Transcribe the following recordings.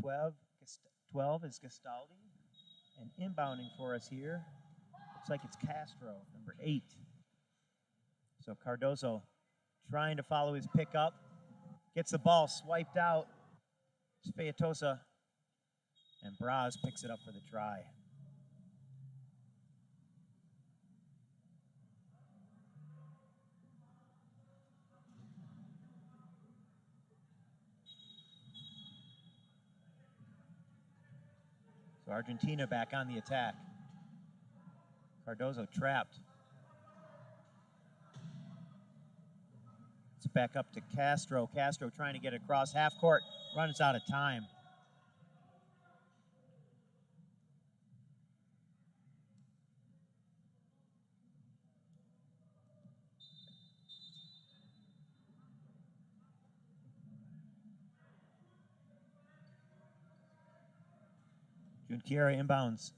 12 is Gastaldi. And inbounding for us here, looks like it's Castro, number 8. So Cardozo trying to follow his pickup. Gets the ball swiped out. It's Feitosa. And Braz picks it up for the try. So Argentina back on the attack. Cardozo trapped. It's back up to Castro. Castro trying to get across half court. Runs out of time. Junqueira inbounds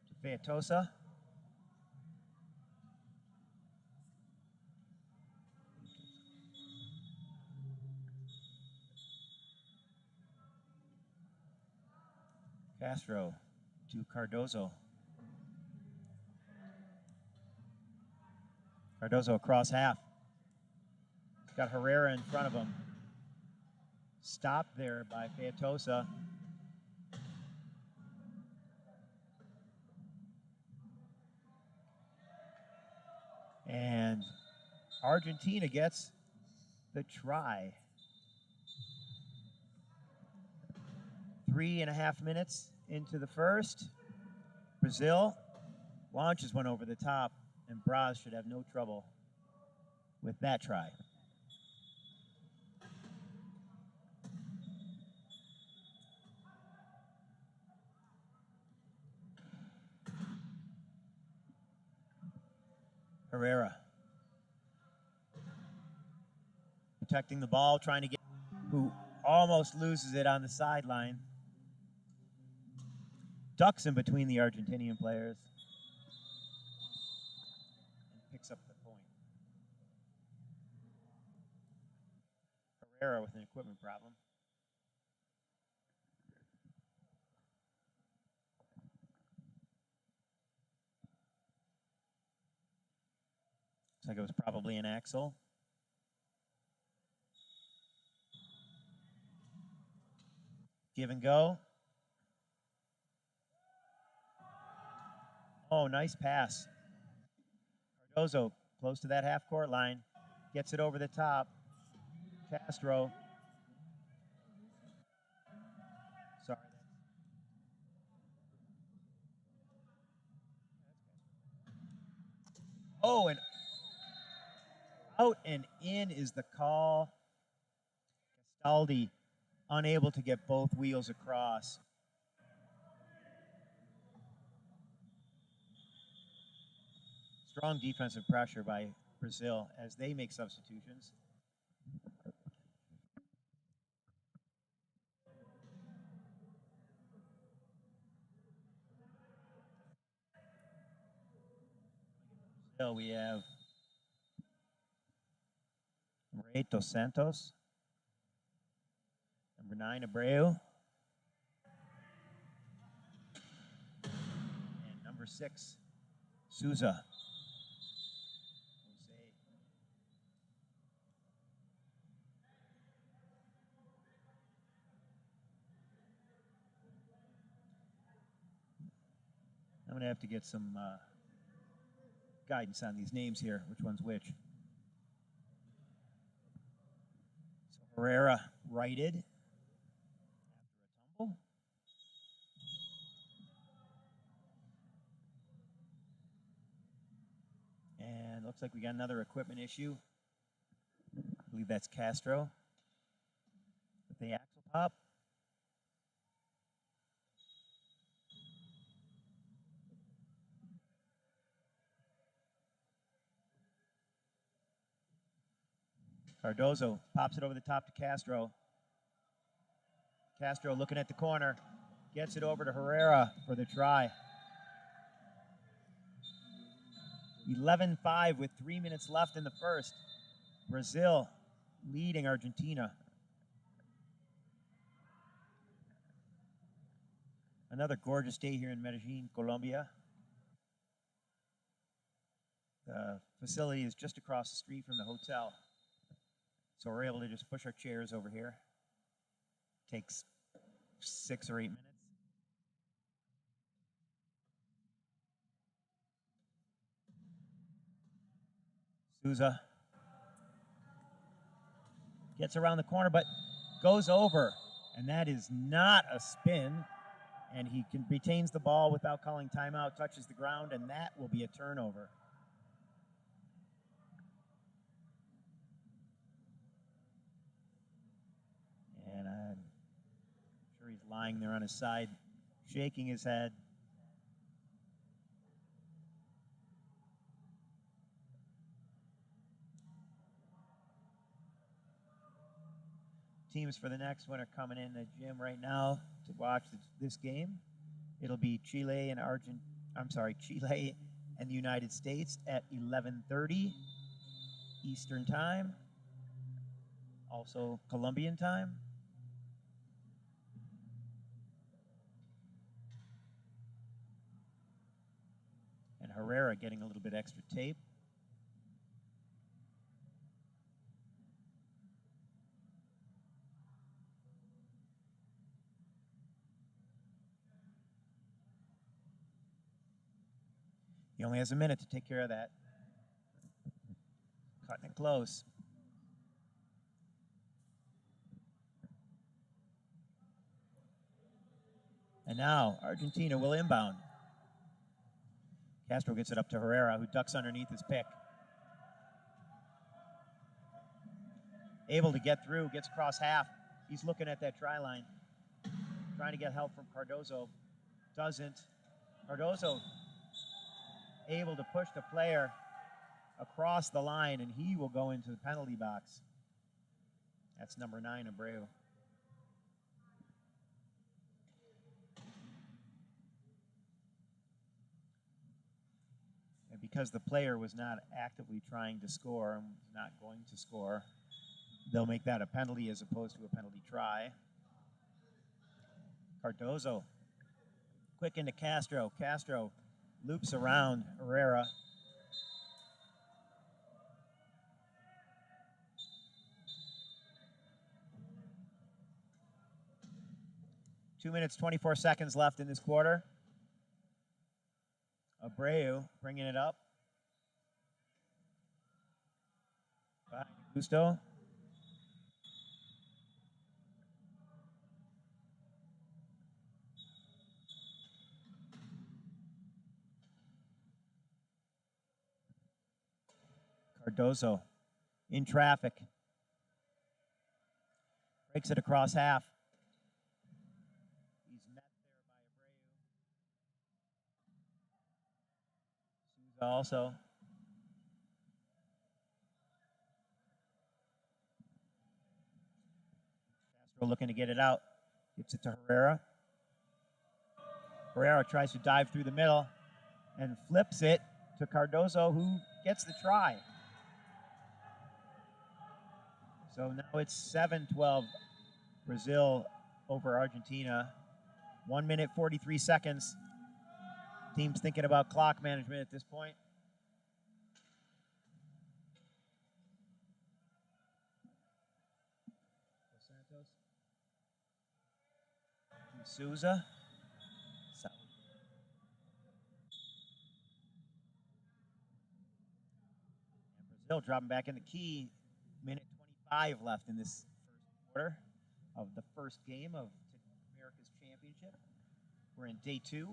to Feitosa. Castro to Cardozo. Cardozo across half. Got Herrera in front of him. Stopped there by Feitosa. And Argentina gets the try. 3.5 minutes into the first. Brazil launches one over the top, and Braz should have no trouble with that try. Herrera protecting the ball, trying to get, who almost loses it on the sideline. Ducks in between the Argentinian players and picks up the point. Herrera with an equipment problem. Looks like it was probably an axle. Give and go. Oh, nice pass. Cardozo close to that half-court line. Gets it over the top. Castro. Sorry. Oh, and out and in is the call. Gastaldi unable to get both wheels across. Strong defensive pressure by Brazil as they make substitutions. Brazil, we have Reto Santos, number 9, Abreu, and number 6, Souza. I'm going to have to get some guidance on these names here, which one's which. So Herrera righted after a tumble. And looks like we got another equipment issue. I believe that's Castro with the axle pop. Cardozo pops it over the top to Castro. Castro looking at the corner. Gets it over to Herrera for the try. 11-5 with 3 minutes left in the first. Brazil leading Argentina. Another gorgeous day here in Medellin, Colombia. The facility is just across the street from the hotel. So we're able to just push our chairs over here. Takes 6 or 8 minutes. Souza gets around the corner, but goes over. And that is not a spin. And he retains the ball without calling timeout, touches the ground, and that will be a turnover. And I'm sure he's lying there on his side, shaking his head. Teams for the next one are coming in the gym right now to watch this game. It'll be Chile and Chile and the United States at 11:30 Eastern Time, also Colombian time. And Herrera getting a little bit extra tape. He only has a minute to take care of that. Cutting it close. And now Argentina will inbound. Castro gets it up to Herrera, who ducks underneath his pick. Able to get through, gets across half. He's looking at that try line, trying to get help from Cardozo. Doesn't. Cardozo able to push the player across the line, and he will go into the penalty box. That's number 9, Abreu. And because the player was not actively trying to score and was not going to score, they'll make that a penalty as opposed to a penalty try. Cardozo, quick into Castro. Castro loops around Herrera. Two minutes, 24 seconds left in this quarter. Abreu bringing it up. Behind Gusto. Cardozo in traffic. Breaks it across half. He's met there by Abreu. Souza also. Castro looking to get it out. Gets it to Herrera. Herrera tries to dive through the middle and flips it to Cardozo, who gets the try. So now it's 7-12 Brazil over Argentina. 1 minute, 43 seconds. Team's thinking about clock management at this point. Souza. And Brazil dropping back in the key. Minute 25 left in this first quarter of the first game of America's Championship. We're in day 2.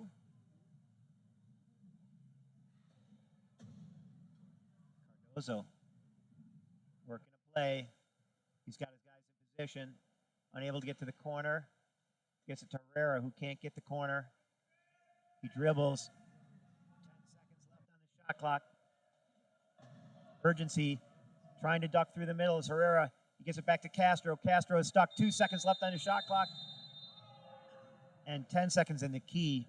Cardozo working a play. He's got his guys in position. Unable to get to the corner. Gets it to Herrera, who can't get the corner. He dribbles. 10 seconds left on the shot clock. Urgency. Trying to duck through the middle is Herrera. He gets it back to Castro. Castro is stuck. 2 seconds left on the shot clock. And 10 seconds in the key.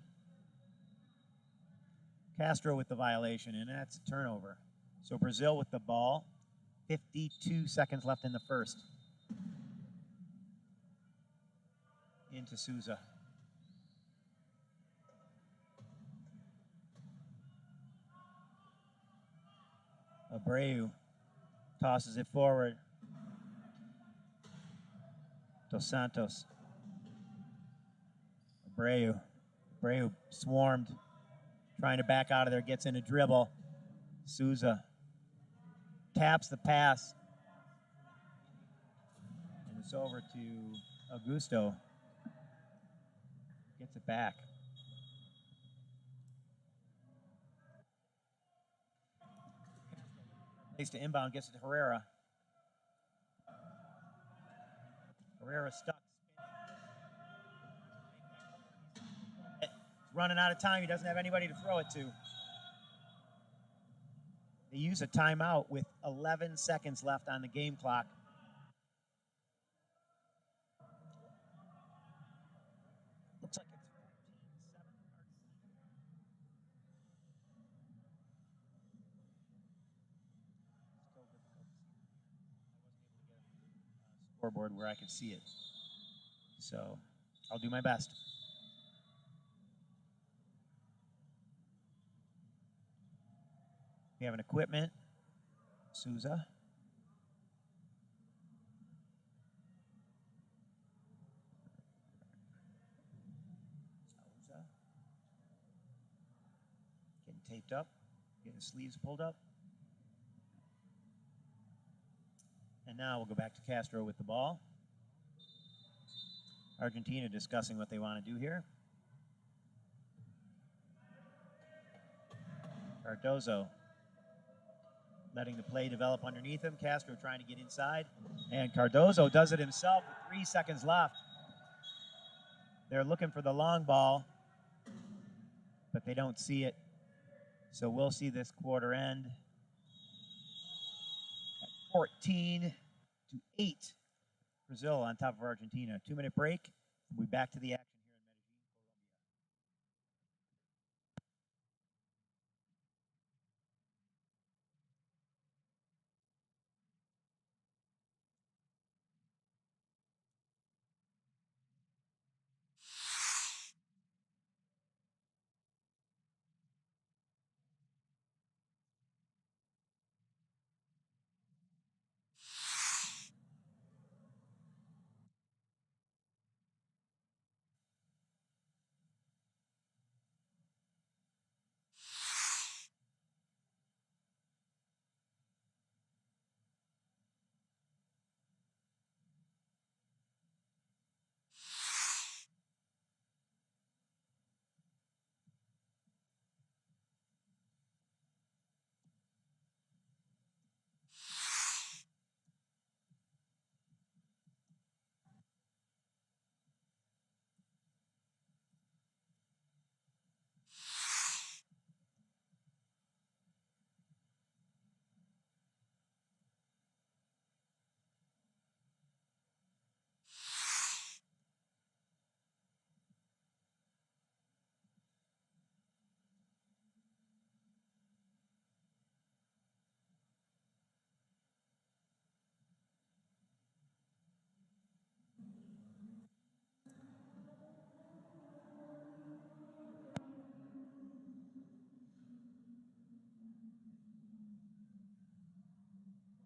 Castro with the violation, and that's a turnover. So Brazil with the ball. 52 seconds left in the first. Into Souza. Abreu tosses it forward. Dos Santos. Abreu swarmed, trying to back out of there, gets in a dribble. Souza taps the pass, and it's over to Augusto. Gets it back. Place to inbound, gets it to Herrera. Herrera stuck. He's running out of time. He doesn't have anybody to throw it to. They use a timeout with 11 seconds left on the game clock. Looks like it's 14-7. Scoreboard where I can see it. So I'll do my best. We have an equipment. Souza. Getting taped up. Getting the sleeves pulled up. And now we'll go back to Castro with the ball. Argentina discussing what they want to do here. Cardozo letting the play develop underneath him. Castro trying to get inside. And Cardozo does it himself with 3 seconds left. They're looking for the long ball, but they don't see it. So we'll see this quarter end at 14-8. Brazil on top of Argentina. 2-minute break. We'll be back to the action.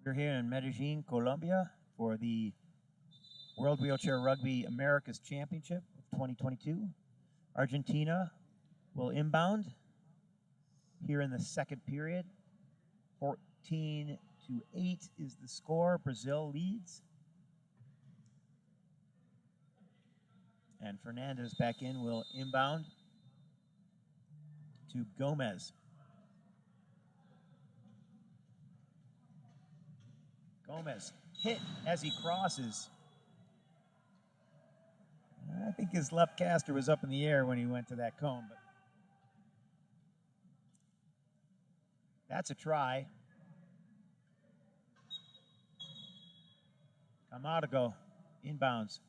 We're here in Medellin, Colombia for the World Wheelchair Rugby America's Championship of 2022. Argentina will inbound here in the second period. 14-8 is the score. Brazil leads. And Fernandez back in will inbound to Gomez. Gomez hit as he crosses. I think his left caster was up in the air when he went to that cone, but that's a try. Camargo inbounds.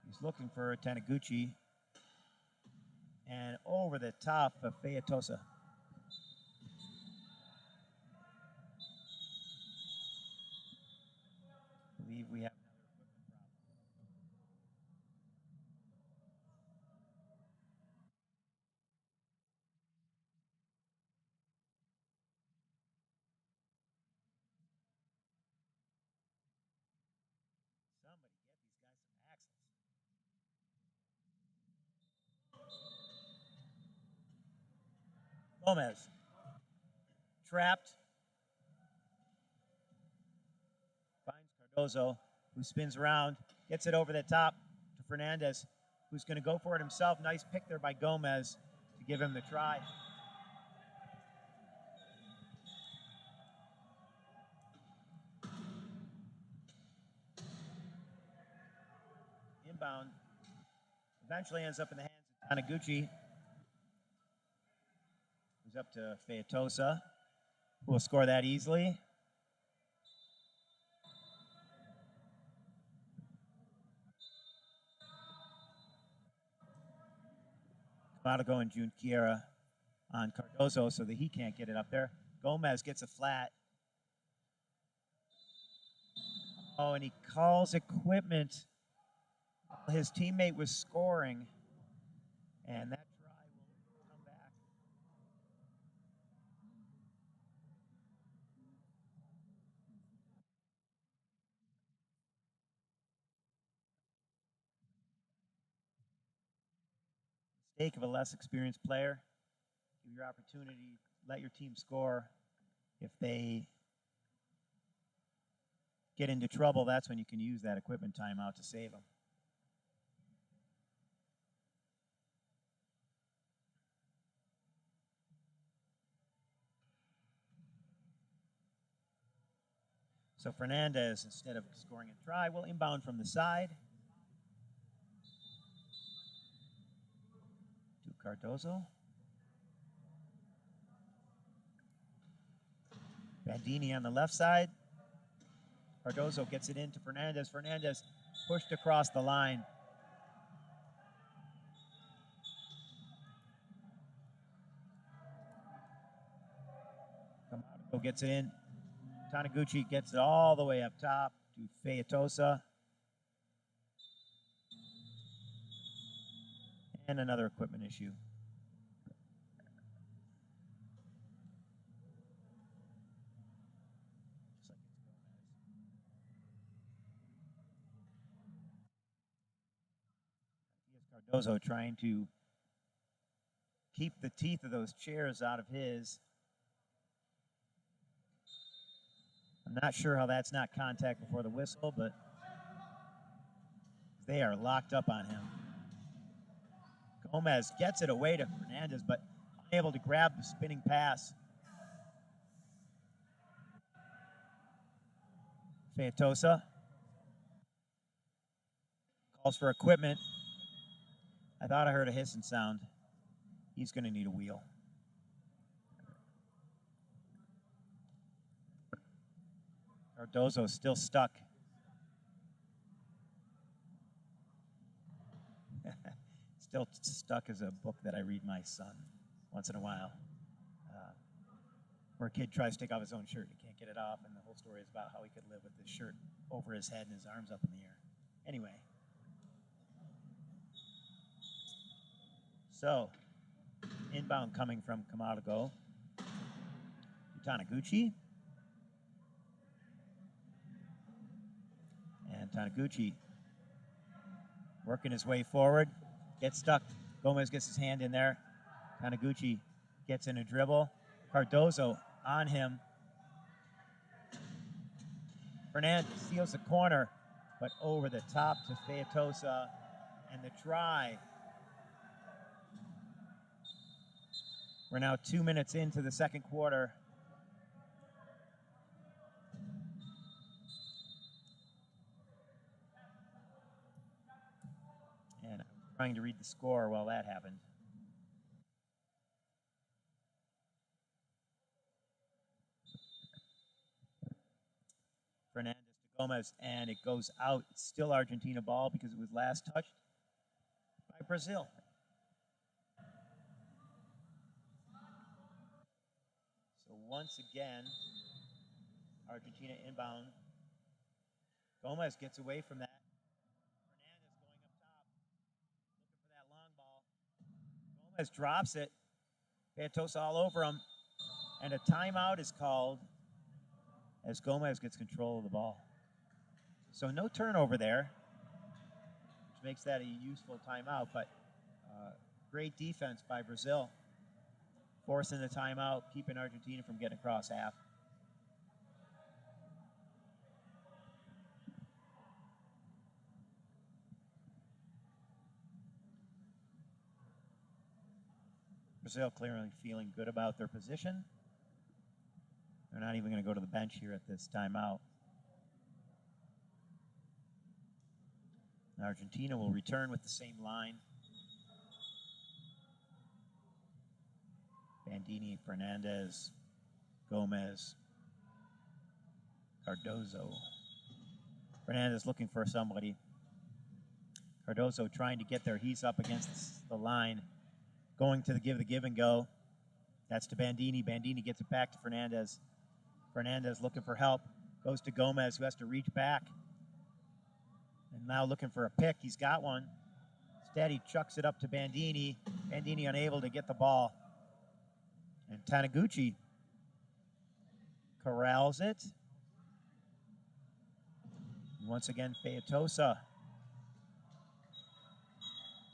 He's looking for Taniguchi. And over the top of Feitosa. I believe we have Gomez. Trapped. Finds Cardozo, who spins around, gets it over the top to Fernandez, who's going to go for it himself. Nice pick there by Gomez to give him the try. Inbound. Eventually ends up in the hands of Taniguchi. Who's up to Featosa, who will score that easily. Matago and Junqueira on Cardozo so that he can't get it up there. Gomez gets a flat. Oh, and he calls equipment while his teammate was scoring. And that try will come back. Mistake of a less experienced player. Give your opportunity, let your team score. If they get into trouble, that's when you can use that equipment timeout to save them. So Fernandez, instead of scoring a try, will inbound from the side to Cardozo. Bandini on the left side. Cardozo gets it into Fernandez. Fernandez pushed across the line. Camargo gets it in. Taniguchi gets it all the way up top to Featosa. And another equipment issue. Cardozo trying to keep the teeth of those chairs out of his. I'm not sure how that's not contact before the whistle, but they are locked up on him. Gomez gets it away to Fernandez, but unable to grab the spinning pass. Featosa calls for equipment. I thought I heard a hissing sound. He's going to need a wheel. Cardozo's still stuck. Still stuck as a book that I read my son once in a while. Where a kid tries to take off his own shirt and he can't get it off, and the whole story is about how he could live with his shirt over his head and his arms up in the air. Anyway. So, inbound coming from Camargo. Taniguchi. And Taniguchi working his way forward. Gets stuck. Gomez gets his hand in there. Taniguchi gets in a dribble. Cardozo on him. Fernandez steals the corner, but over the top to Featosa. And the try. We're now 2 minutes into the second quarter. And I'm trying to read the score while that happened. Fernandez to Gomez, and it goes out. It's still Argentina ball because it was last touched by Brazil. So once again, Argentina inbound. Gomez gets away from that. Fernandez going up top, looking for that long ball. Gomez drops it. Featosa all over him. And a timeout is called as Gomez gets control of the ball. So no turnover there, which makes that a useful timeout, but great defense by Brazil. forcing the timeout, keeping Argentina from getting across half. Brazil clearly feeling good about their position. They're not even going to go to the bench here at this timeout. Argentina will return with the same line. Bandini, Fernandez, Gomez, Cardozo. Fernandez looking for somebody. Cardozo trying to get there. He's up against the line. Going to the give and go. That's to Bandini. Bandini gets it back to Fernandez. Fernandez looking for help. Goes to Gomez, who has to reach back. And now looking for a pick. He's got one. Instead, he chucks it up to Bandini. Bandini unable to get the ball. And Taniguchi corrals it. And once again, Feitosa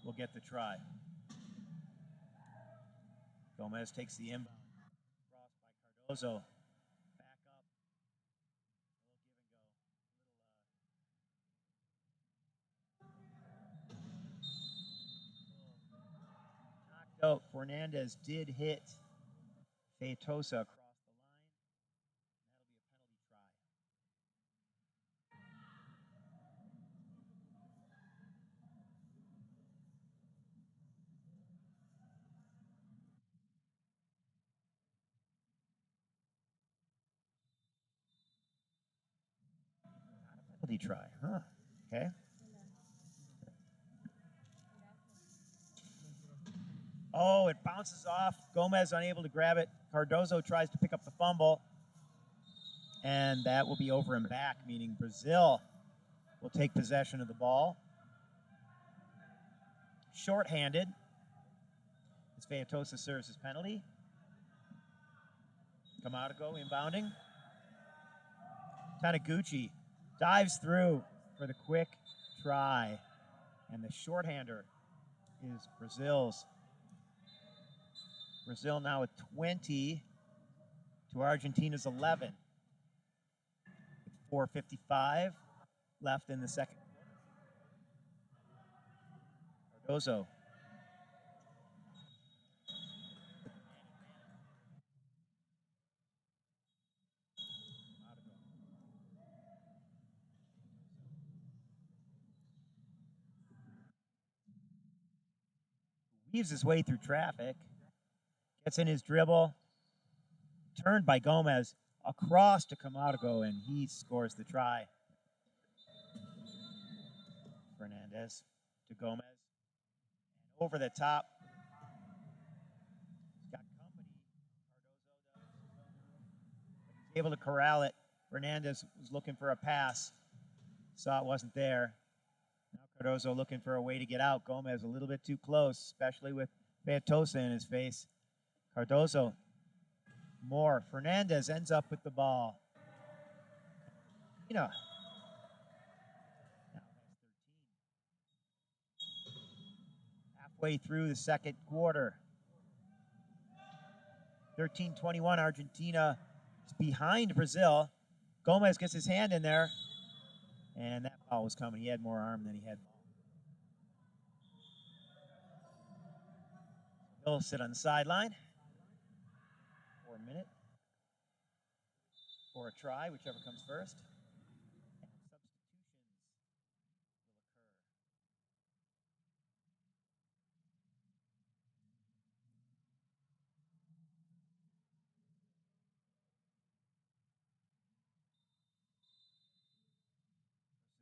will get the try. Gomez takes the inbound. Cross by Cardozo. Back up. A little give and go. Knocked out. Fernandez did hit Feitosa across the line. That'll be a penalty try. Penalty try, huh? Okay. Oh, it bounces off. Gomez unable to grab it. Cardozo tries to pick up the fumble. And that will be over and back, meaning Brazil will take possession of the ball. Short-handed. As Feitosa serves his penalty. Camargo inbounding. Taniguchi dives through for the quick try. And the shorthander is Brazil's. Brazil now at 20 to Argentina's 11. With 4:55 left in the second quarter. Cardozo. Weaves his way through traffic. Gets in his dribble. Turned by Gomez. Across to Camargo, and he scores the try. Fernandez to Gomez. And over the top. He's got company. Cardozo does. He's able to corral it. Fernandez was looking for a pass. Saw it wasn't there. Now Cardozo looking for a way to get out. Gomez a little bit too close, especially with Feitosa in his face. Cardozo. More. Fernandez ends up with the ball. Now has 13. Halfway through the second quarter. 13-21, Argentina is behind Brazil. Gomez gets his hand in there. And that ball was coming. He had more arm than he had ball. He'll sit on the sideline for a minute. Or a try, whichever comes first. And substitutions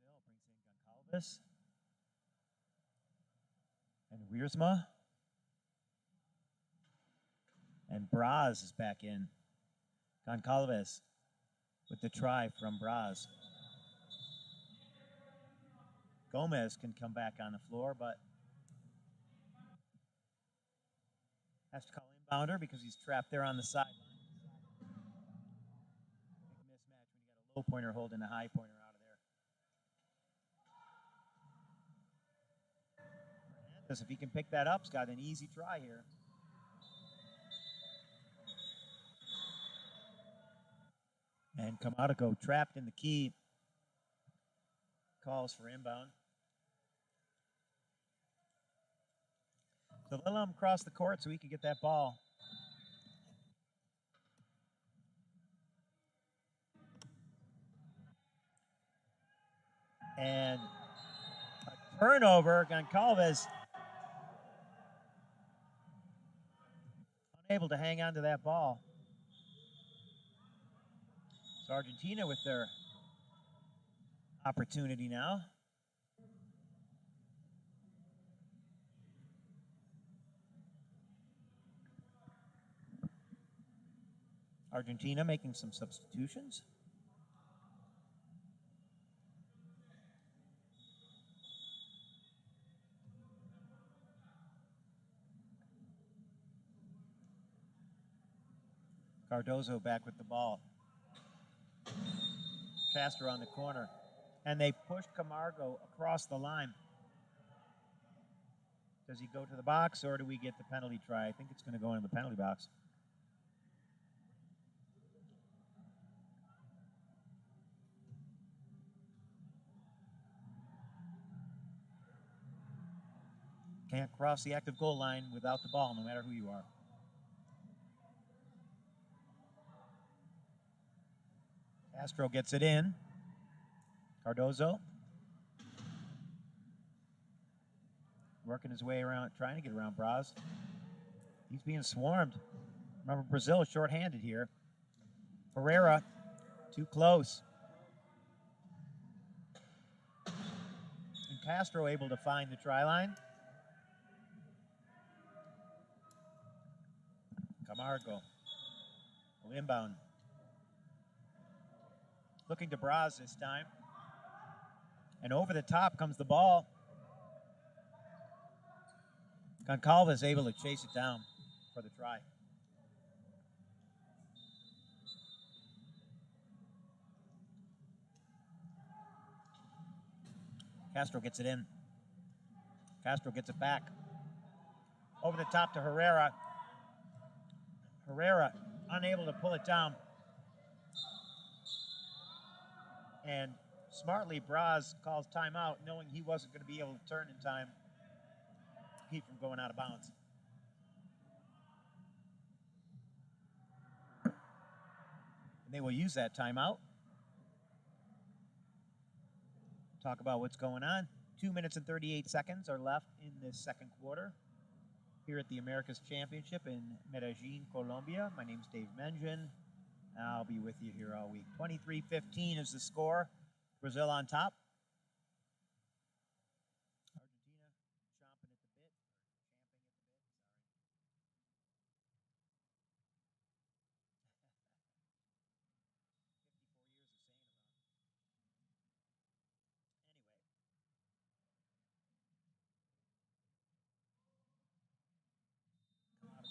will occur. Brazil brings in Goncalves and Wiersma. And Braz is back in. Goncalves with the try from Braz. Gomez can come back on the floor, but has to call inbounder because he's trapped there on the sideline. Big mismatch when you got a low pointer holding a high pointer out of there. Hernandez, if he can pick that up, he's got an easy try here. And Camargo trapped in the key. Calls for inbound. So they'll let him cross the court so he can get that ball. And a turnover. Goncalves unable to hang on to that ball. So Argentina with their opportunity now. Argentina making some substitutions. Cardozo back with the ball. Castro on the corner. And they push Camargo across the line. Does he go to the box or do we get the penalty try? I think it's going to go into the penalty box. Can't cross the active goal line without the ball, no matter who you are. Castro gets it in. Cardozo working his way around, trying to get around Braz. He's being swarmed. Remember, Brazil is shorthanded here. Herrera, too close. And Castro able to find the try line. Camargo, inbound. Looking to Braz this time. And over the top comes the ball. Goncalves able to chase it down for the try. Castro gets it in. Castro gets it back. Over the top to Herrera. Herrera unable to pull it down. And smartly, Braz calls timeout, knowing he wasn't going to be able to turn in time to keep from going out of bounds. And they will use that timeout. Talk about what's going on. 2 minutes and 38 seconds are left in this second quarter here at the Americas Championship in Medellin, Colombia. My name's Dave Mengen. I'll be with you here all week. 23-15 is the score. Brazil on top. Argentina chomping at the bit, or champing at the bit, sorry. 54 years of saying it wrong.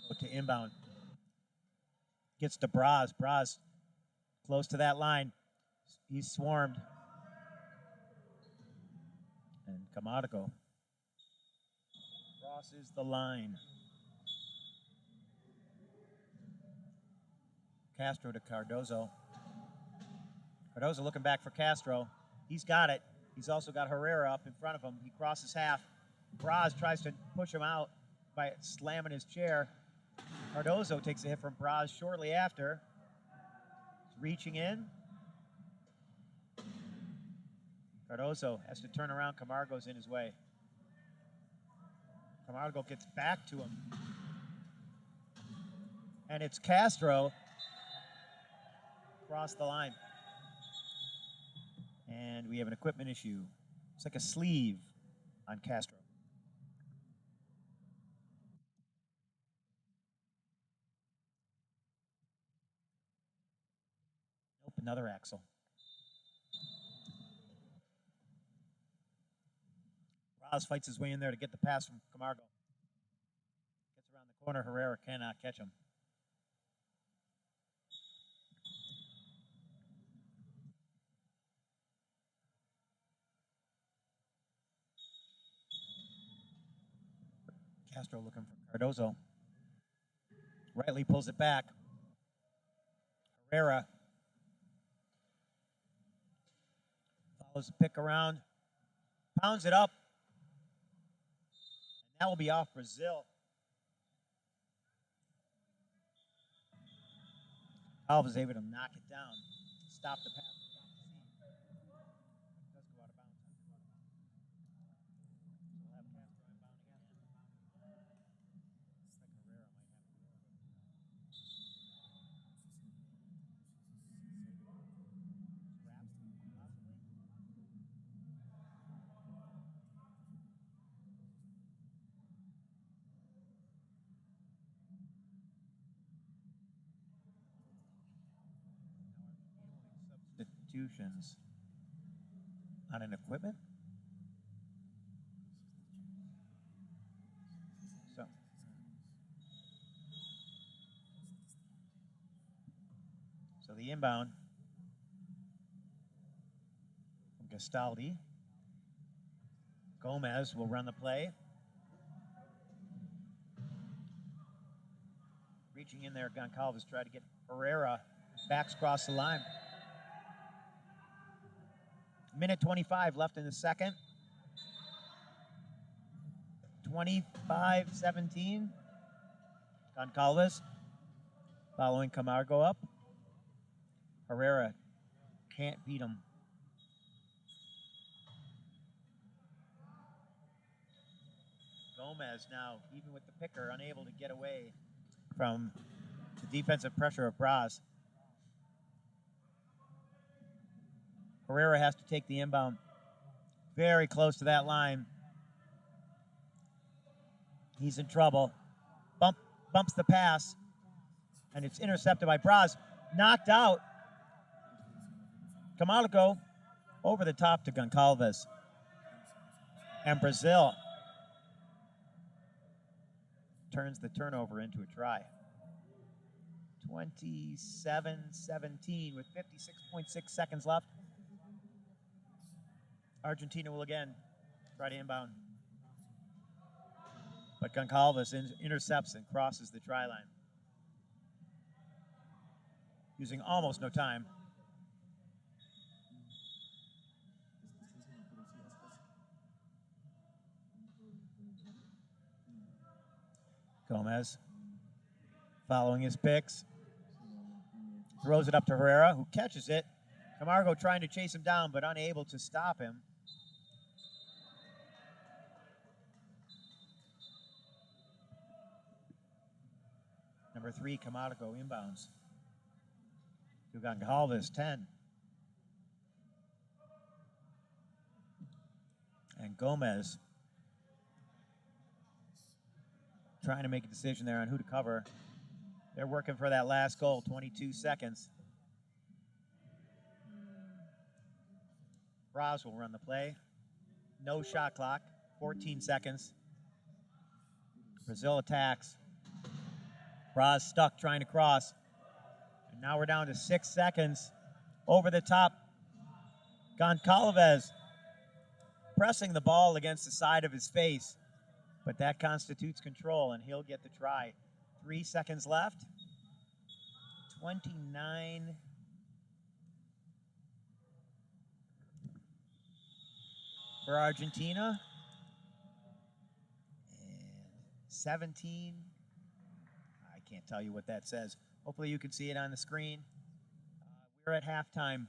Anyway. To inbound. Gets to Braz. Braz close to that line. He's swarmed. And Camargo crosses the line. Castro to Cardozo. Cardozo looking back for Castro. He's got it. He's also got Herrera up in front of him. He crosses half. Braz tries to push him out by slamming his chair. Cardozo takes a hit from Braz shortly after. He's reaching in. Cardozo has to turn around. Camargo's in his way. Camargo gets back to him. And it's Castro across the line. And we have an equipment issue. It's like a sleeve on Castro. Nope, another axle. Braz fights his way in there to get the pass from Camargo. Gets around the corner. Herrera cannot catch him. Castro looking for Cardozo. Rightly pulls it back. Herrera Follows the pick around, pounds it up, and that will be off Brazil. Alva is able to knock it down, stop the pass. Substitutions on an equipment. So the inbound from Gastaldi. Gomez will run the play. Reaching in there, Goncalves tried to get Herrera. Backs across the line. Minute 25 left in the second. 25-17. Goncalves following Camargo up. Herrera can't beat him. Gomez now, even with the picker, unable to get away from the defensive pressure of Braz. Herrera has to take the inbound very close to that line. He's in trouble. Bumps the pass, and it's intercepted by Braz. Knocked out. Camargo over the top to Goncalves. And Brazil turns the turnover into a try. 27-17 with 56.6 seconds left. Argentina will again try to inbound. But Goncalves intercepts and crosses the try line. Using almost no time. Gomez following his picks. Throws it up to Herrera, who catches it. Camargo trying to chase him down, but unable to stop him. Number 3, Camargo inbounds. To Goncalves, 10. And Gomez trying to make a decision there on who to cover. They're working for that last goal, 22 seconds. Braz will run the play. No shot clock, 14 seconds. Brazil attacks. Braz stuck trying to cross. And now we're down to 6 seconds. Over the top, Goncalves pressing the ball against the side of his face. But that constitutes control, and he'll get the try. 3 seconds left. 29. For Argentina. And 17. I can't tell you what that says. Hopefully you can see it on the screen. We're at halftime.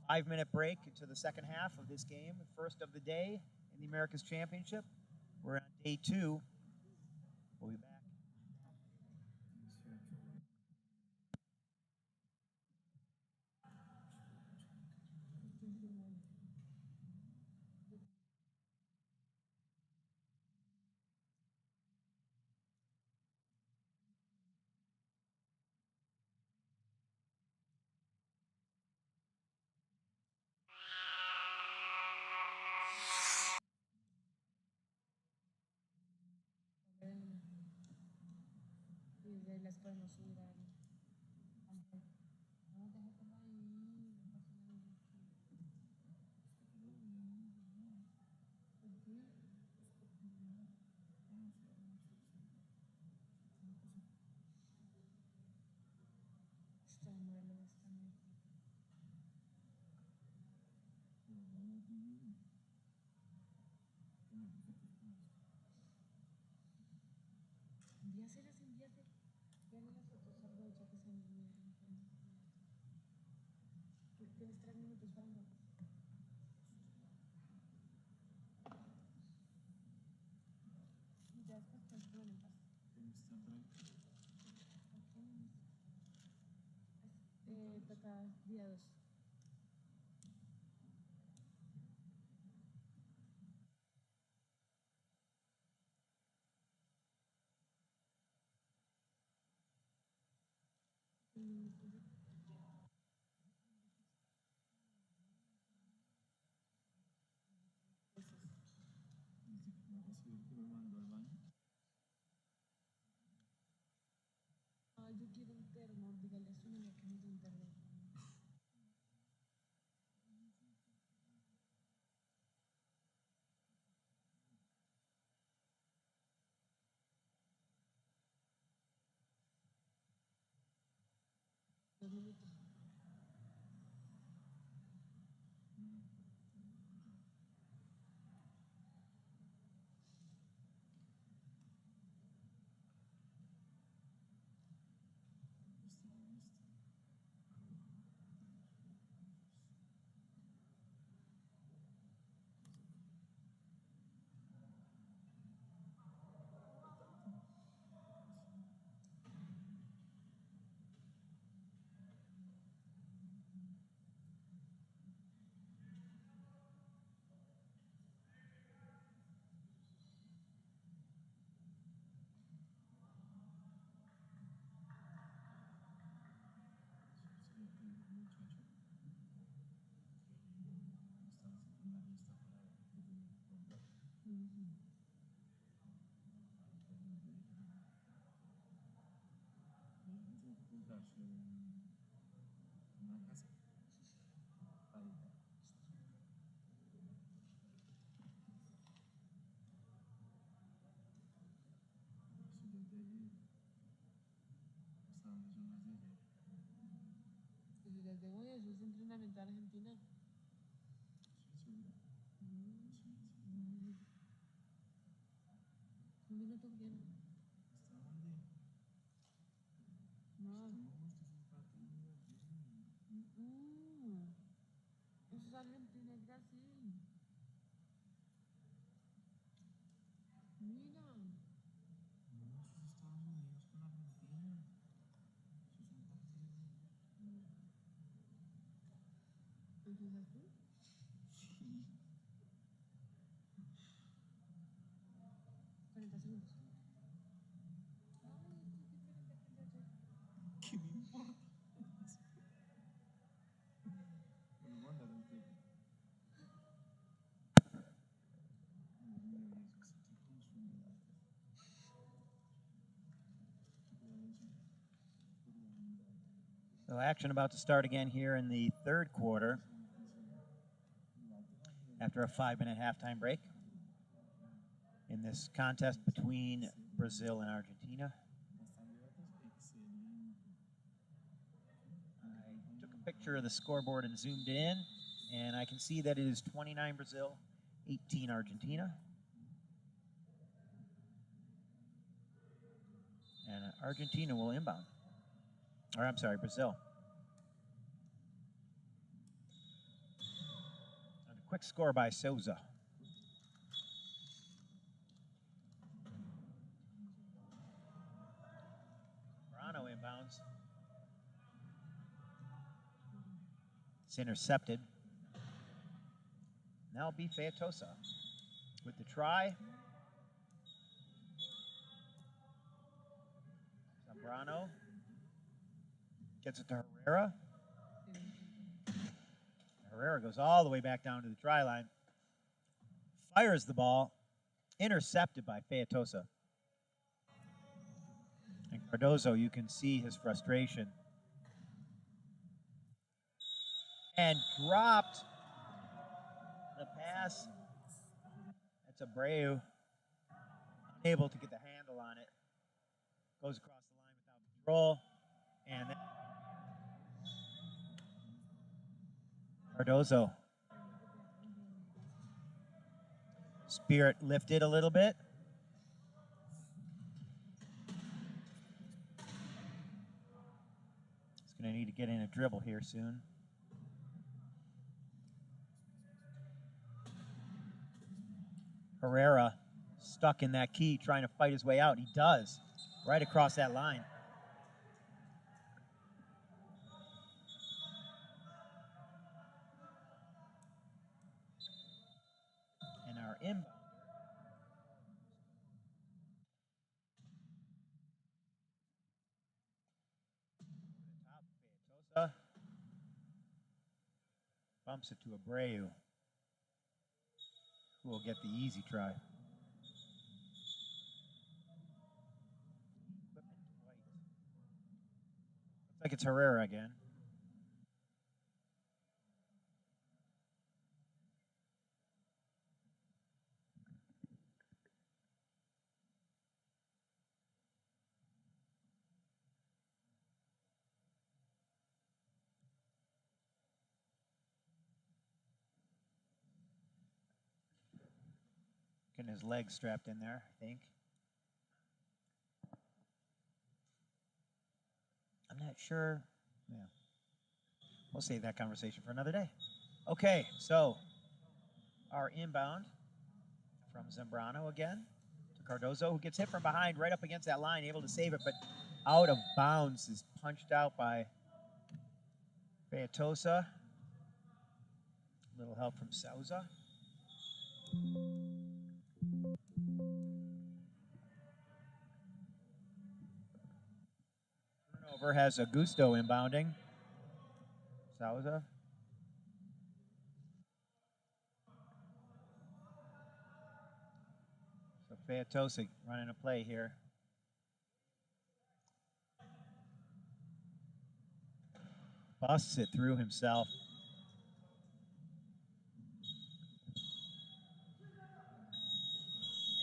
5-minute break into the second half of this game. First of the day in the Americas Championship. We're on day 2. We'll be back. So action about to start again here in the third quarter after a 5-minute halftime break in this contest between Brazil and Argentina. I took a picture of the scoreboard and zoomed in, and I can see that it is 29 Brazil, 18 Argentina. And Argentina will inbound. Or I'm sorry, Brazil. And a quick score by Souza. Brano inbounds. It's intercepted. Now it'll be Feitosa with the try. Zambrano gets it to Herrera. Herrera goes all the way back down to the try line. Fires the ball. Intercepted by Feitosa. And Cardozo, you can see his frustration. And dropped the pass. That's Abreu. Unable to get the handle on it. Goes across the line without control. And then Cardozo Spirit lifted a little bit. He's going to need to get in a dribble here soon. Herrera stuck in that key trying to fight his way out. He does. Right across that line. And our inbound. Bumps it to Abreu, who will get the easy try. Looks like it's Herrera again. Getting his legs strapped in there, I think. I'm not sure. Yeah. We'll save that conversation for another day. Okay, so our inbound from Zambrano again to Cardozo, who gets hit from behind right up against that line, able to save it, but out of bounds, is punched out by Featosa. A little help from Souza. Turnover has Augusto inbounding. Souza. So Featosa running a play here. Busts it through himself.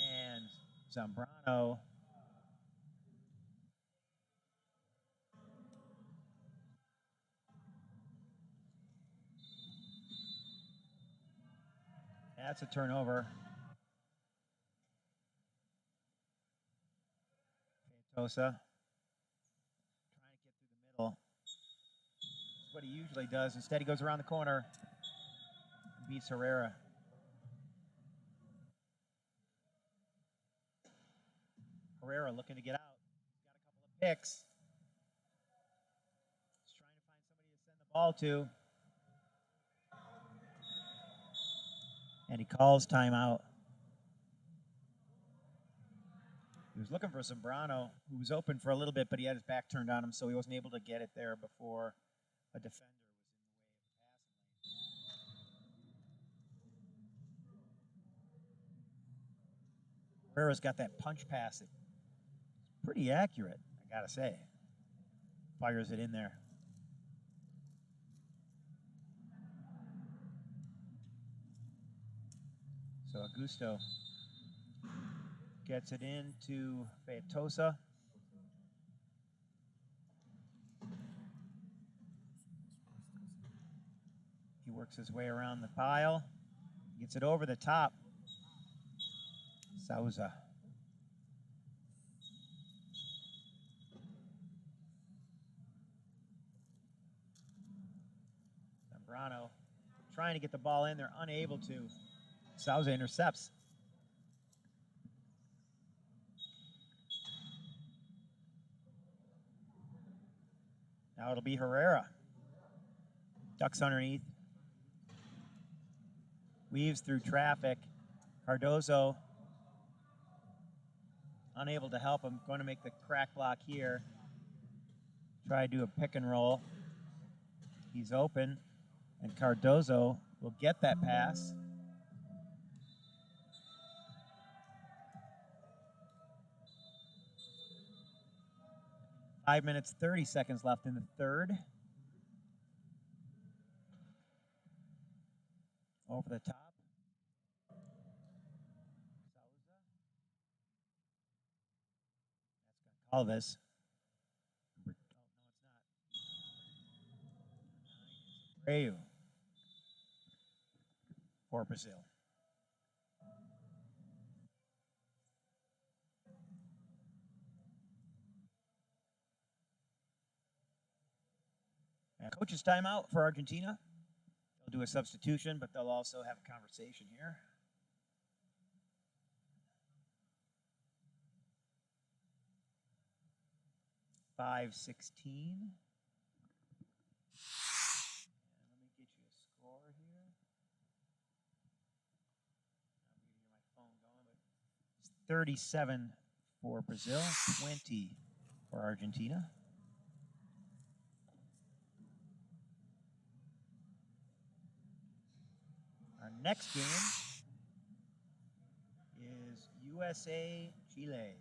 And Zambrano that's a turnover. Featosa trying to get through the middle. That's what he usually does. Instead, he goes around the corner and beats Herrera. Herrera looking to get out. Got a couple of picks. He's trying to find somebody to send the ball to. And he calls timeout. He was looking for Zambrano, who was open for a little bit, but he had his back turned on him, so he wasn't able to get it there before a defender was in the way of the passing lane. Herrera's got that punch pass. It's pretty accurate, I gotta say. Fires it in there. So Augusto gets it into Featosa. He works his way around the pile. Gets it over the top. Souza. Zambrano trying to get the ball in. They're unable to. Souza intercepts. Now it'll be Herrera. Ducks underneath. Weaves through traffic. Cardozo unable to help him. Going to make the crack block here. Try to do a pick and roll. He's open. And Cardozo will get that pass. Five minutes, 30 seconds left in the third. Over the top. That's going to call this. Oh, no, it's not. Abreu for Brazil. And coach's timeout for Argentina. They'll do a substitution, but they'll also have a conversation here. .5:16. Let me get you a score here. I'll get my phone going, but it's 37 for Brazil, 20 for Argentina. Our next game is USA-Chile.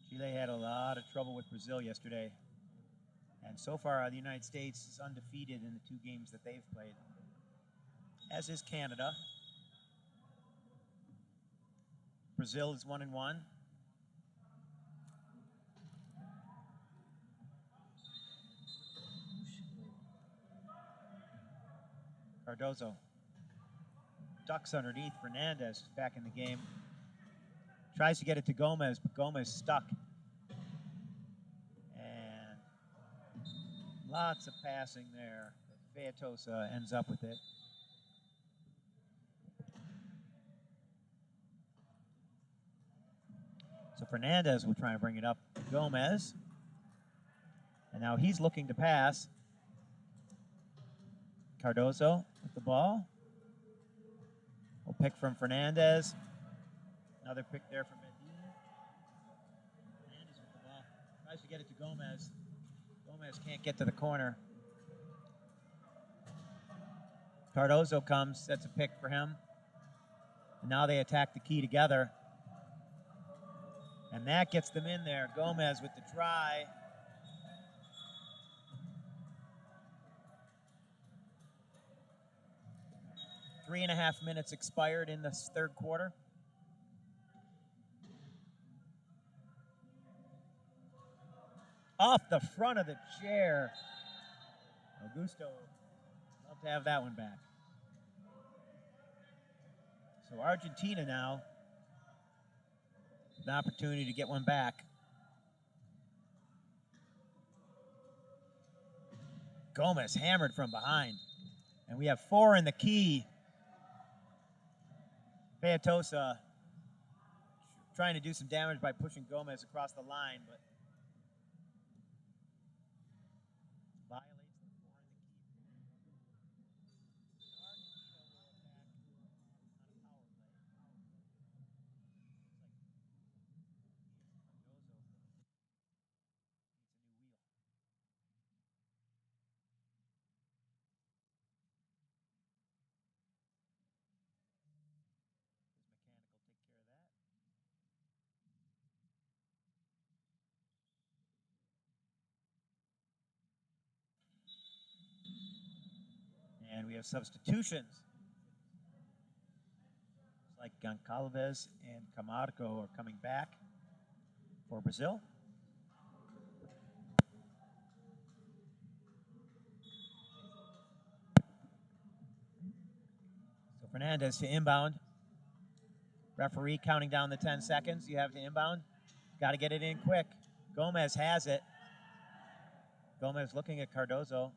Chile had a lot of trouble with Brazil yesterday. And so far, the United States is undefeated in the 2 games that they've played, as is Canada. Brazil is 1-1. Cardozo ducks underneath. Fernandez is back in the game. Tries to get it to Gomez, but Gomez stuck. And lots of passing there. Featosa ends up with it. So Fernandez will try and bring it up to Gomez. And now he's looking to pass. Cardozo with the ball. We'll pick from Fernandez. Another pick there from Medina. Fernandez with the ball. Tries to get it to Gomez. Gomez can't get to the corner. Cardozo comes, sets a pick for him. And now they attack the key together. And that gets them in there. Gomez with the try. Three and a half minutes expired in this third quarter. Off the front of the chair. Augusto, love to have that one back. So Argentina now, an opportunity to get one back. Gomez hammered from behind. And we have 4 in the key. Featosa trying to do some damage by pushing Gomez across the line, but violates the 4 in the key. And we have substitutions. It's like Goncalves and Camargo are coming back for Brazil. So Fernandez to inbound. Referee counting down the 10 seconds. You have to inbound. Got to get it in quick. Gomez has it. Gomez looking at Cardozo.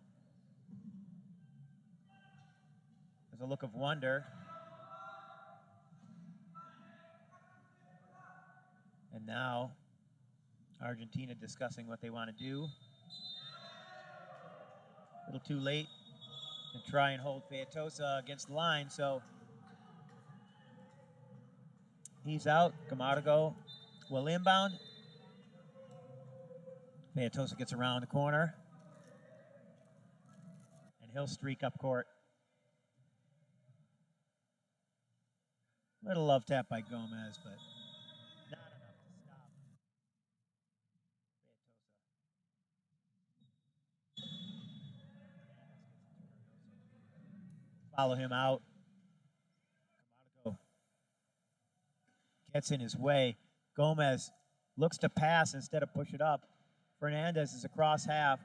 There's a look of wonder. And now Argentina discussing what they want to do. A little too late to try and hold Featosa against the line, so he's out. Camargo will inbound. Featosa gets around the corner. And he'll streak up court. Little love tap by Gomez, but not enough to stop Featosa. Follow him out. Camargo gets in his way. Gomez looks to pass instead of push it up. Fernandez is across half.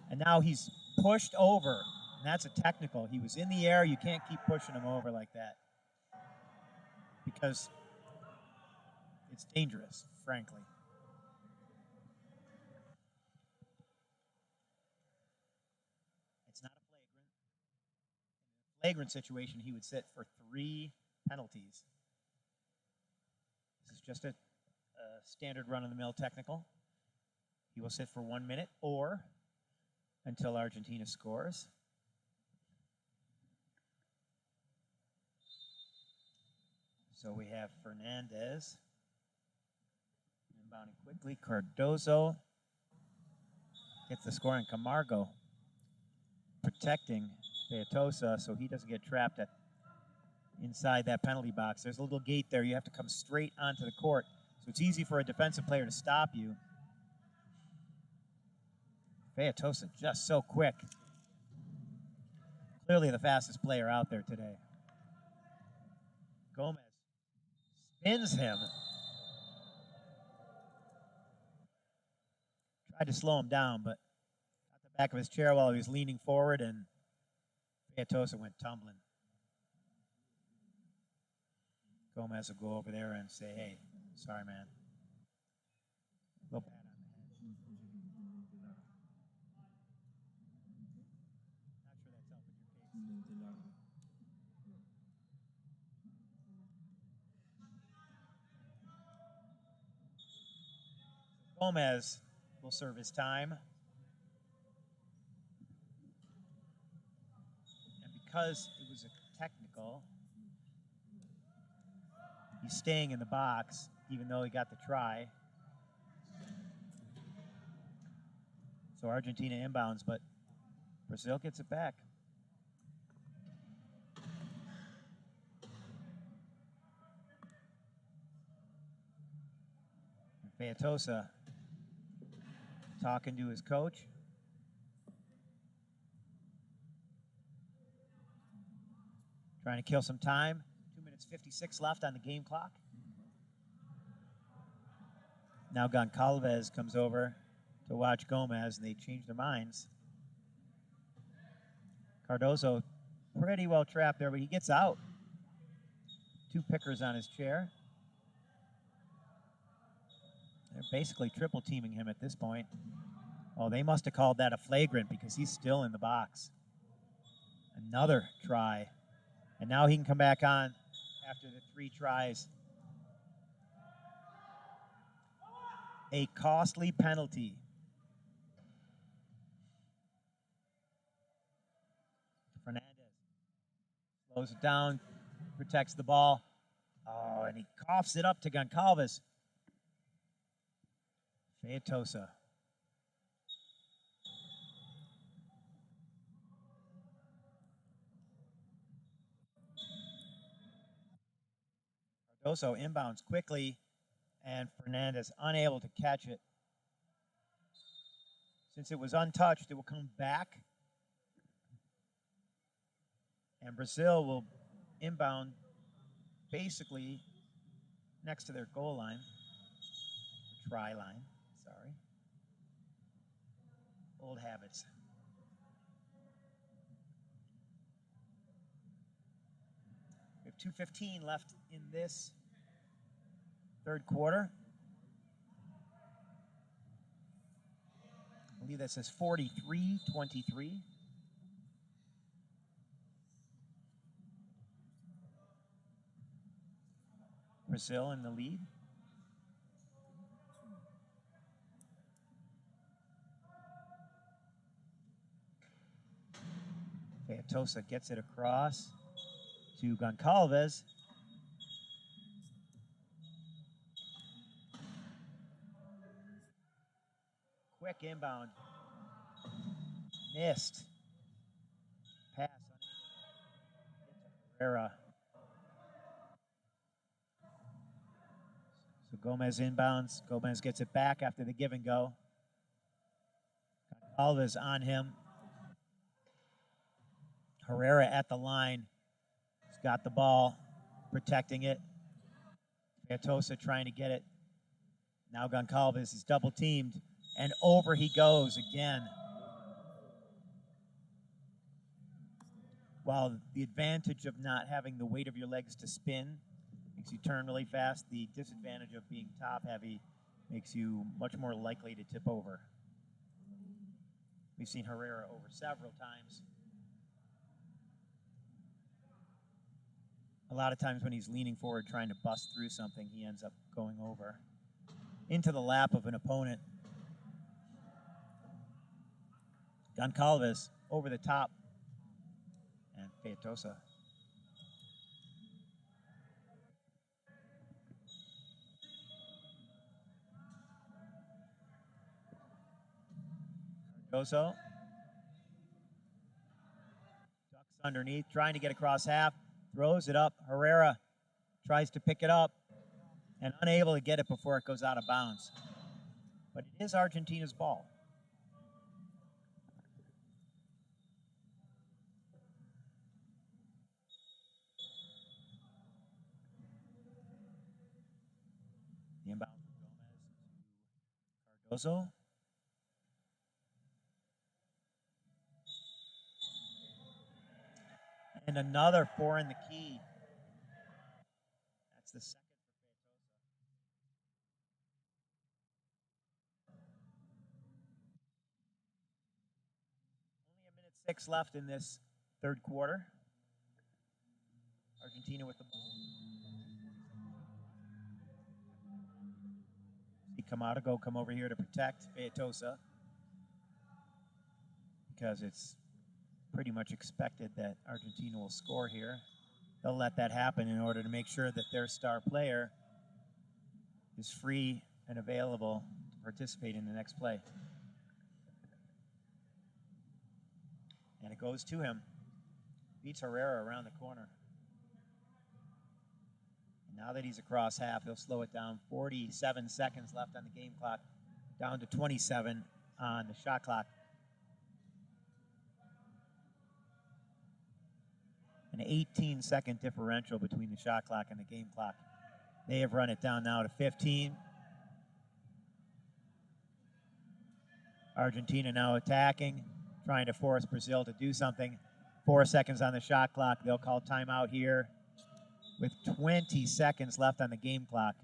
And now he's pushed over. And that's a technical. He was in the air. You can't keep pushing him over like that, because it's dangerous, frankly. flagrant situation, he would sit for 3 penalties. This is just a standard run-of-the-mill technical. He will sit for 1 minute or until Argentina scores. So we have Fernandez inbounding quickly. Cardozo gets the score, and Camargo protecting Featosa so he doesn't get trapped inside that penalty box. There's a little gate there. You have to come straight onto the court. So it's easy for a defensive player to stop you. Featosa just so quick. Clearly the fastest player out there today. Gomez spins him. Tried to slow him down, but got the back of his chair while he was leaning forward, and Featosa went tumbling. Gomez will go over there and say, hey, sorry, man. A little pat on the head. Not sure that's helping your case. Gomez will serve his time. And because it was a technical, he's staying in the box, even though he got the try. So Argentina inbounds, but Brazil gets it back. And Featosa talking to his coach. Trying to kill some time. 2 minutes 56 left on the game clock. Now Goncalves comes over to watch Gomez, and they change their minds. Cardozo pretty well trapped there, but he gets out. 2 pickers on his chair. They're basically triple teaming him at this point. Oh, they must have called that a flagrant because he's still in the box. Another try. And now he can come back on after the 3 tries. A costly penalty. Fernandez slows it down, protects the ball. Oh, and he coughs it up to Goncalves. Featosa. Cardozo inbounds quickly, and Fernandez unable to catch it. Since it was untouched, it will come back. And Brazil will inbound basically next to their goal line, or try line, sorry. Old habits. We have 2:15 left in this third quarter. I believe that says 43-23. Brazil in the lead. Featosa gets it across to Goncalves. Quick inbound. Missed. Pass unable to get to Herrera. So Gomez inbounds. Gomez gets it back after the give and go. Goncalves on him. Herrera at the line. He's got the ball, protecting it. Featosa trying to get it. Now Goncalves is double teamed, and over he goes again. While the advantage of not having the weight of your legs to spin makes you turn really fast, the disadvantage of being top heavy makes you much more likely to tip over. We've seen Herrera over several times. A lot of times when he's leaning forward trying to bust through something, he ends up going over into the lap of an opponent. Goncalves over the top, and Feitosa. Cardoso ducks underneath, trying to get across half, throws it up. Herrera tries to pick it up and unable to get it before it goes out of bounds. But it is Argentina's ball. The inbound from Gomez to Cardoso. And another 4 in the key. That's the second for Feitosa. Only 1:06 left in this third quarter. Argentina with the ball. Camargo come over here to protect Feitosa because it's pretty much expected that Argentina will score here. They'll let that happen in order to make sure that their star player is free and available to participate in the next play. And it goes to him. Beats Herrera around the corner. Now that he's across half, he'll slow it down. 47 seconds left on the game clock, down to 27 on the shot clock. An 18-second differential between the shot clock and the game clock. They have run it down now to 15. Argentina now attacking, trying to force Brazil to do something. 4 seconds on the shot clock. They'll call timeout here with 20 seconds left on the game clock.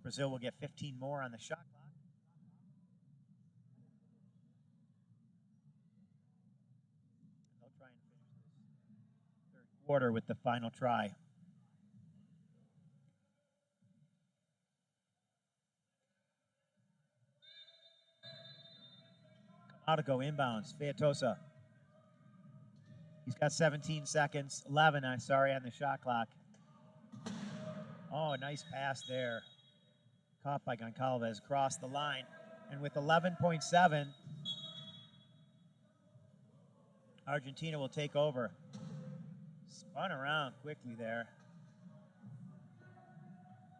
Brazil will get 15 more on the shot clock. They'll try and finish this third quarter with the final try. Camargo inbounds. Feitosa. He's got 17 seconds, 11, on the shot clock. Oh, nice pass there. Caught by Goncalves, crossed the line. And with 11.7, Argentina will take over. Spun around quickly there.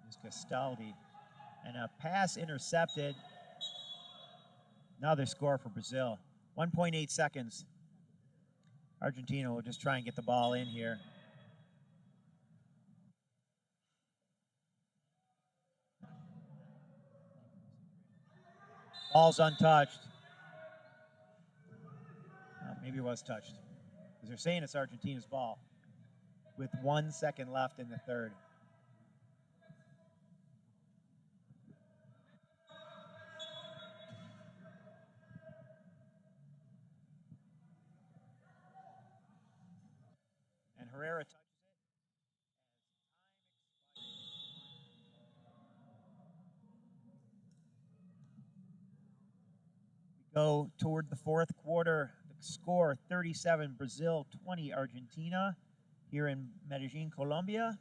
There's Castaldi. And a pass intercepted. Another score for Brazil. 1.8 seconds. Argentina will just try and get the ball in here. Ball's untouched. Maybe it was touched. Because they're saying it's Argentina's ball with 1 second left in the third. And Herrera touches it. We go toward the fourth quarter. The score 37 Brazil, 20 Argentina here in Medellin, Colombia.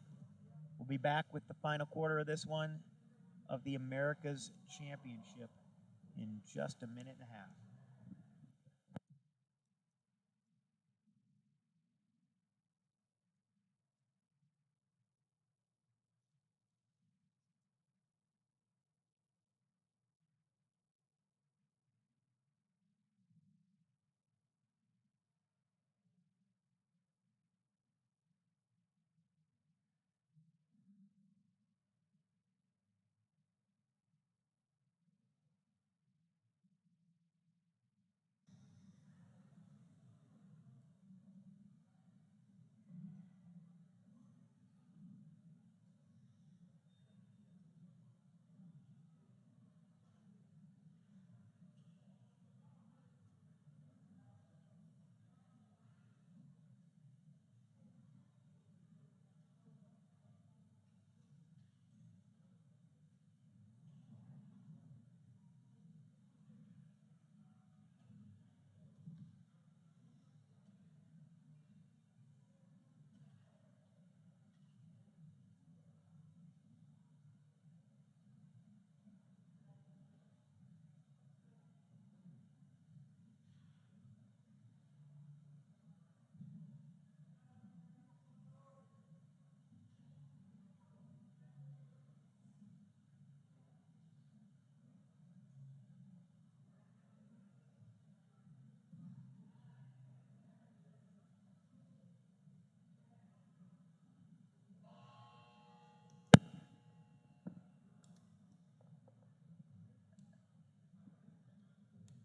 We'll be back with the final quarter of this one of the Americas Championship in just a minute and a half.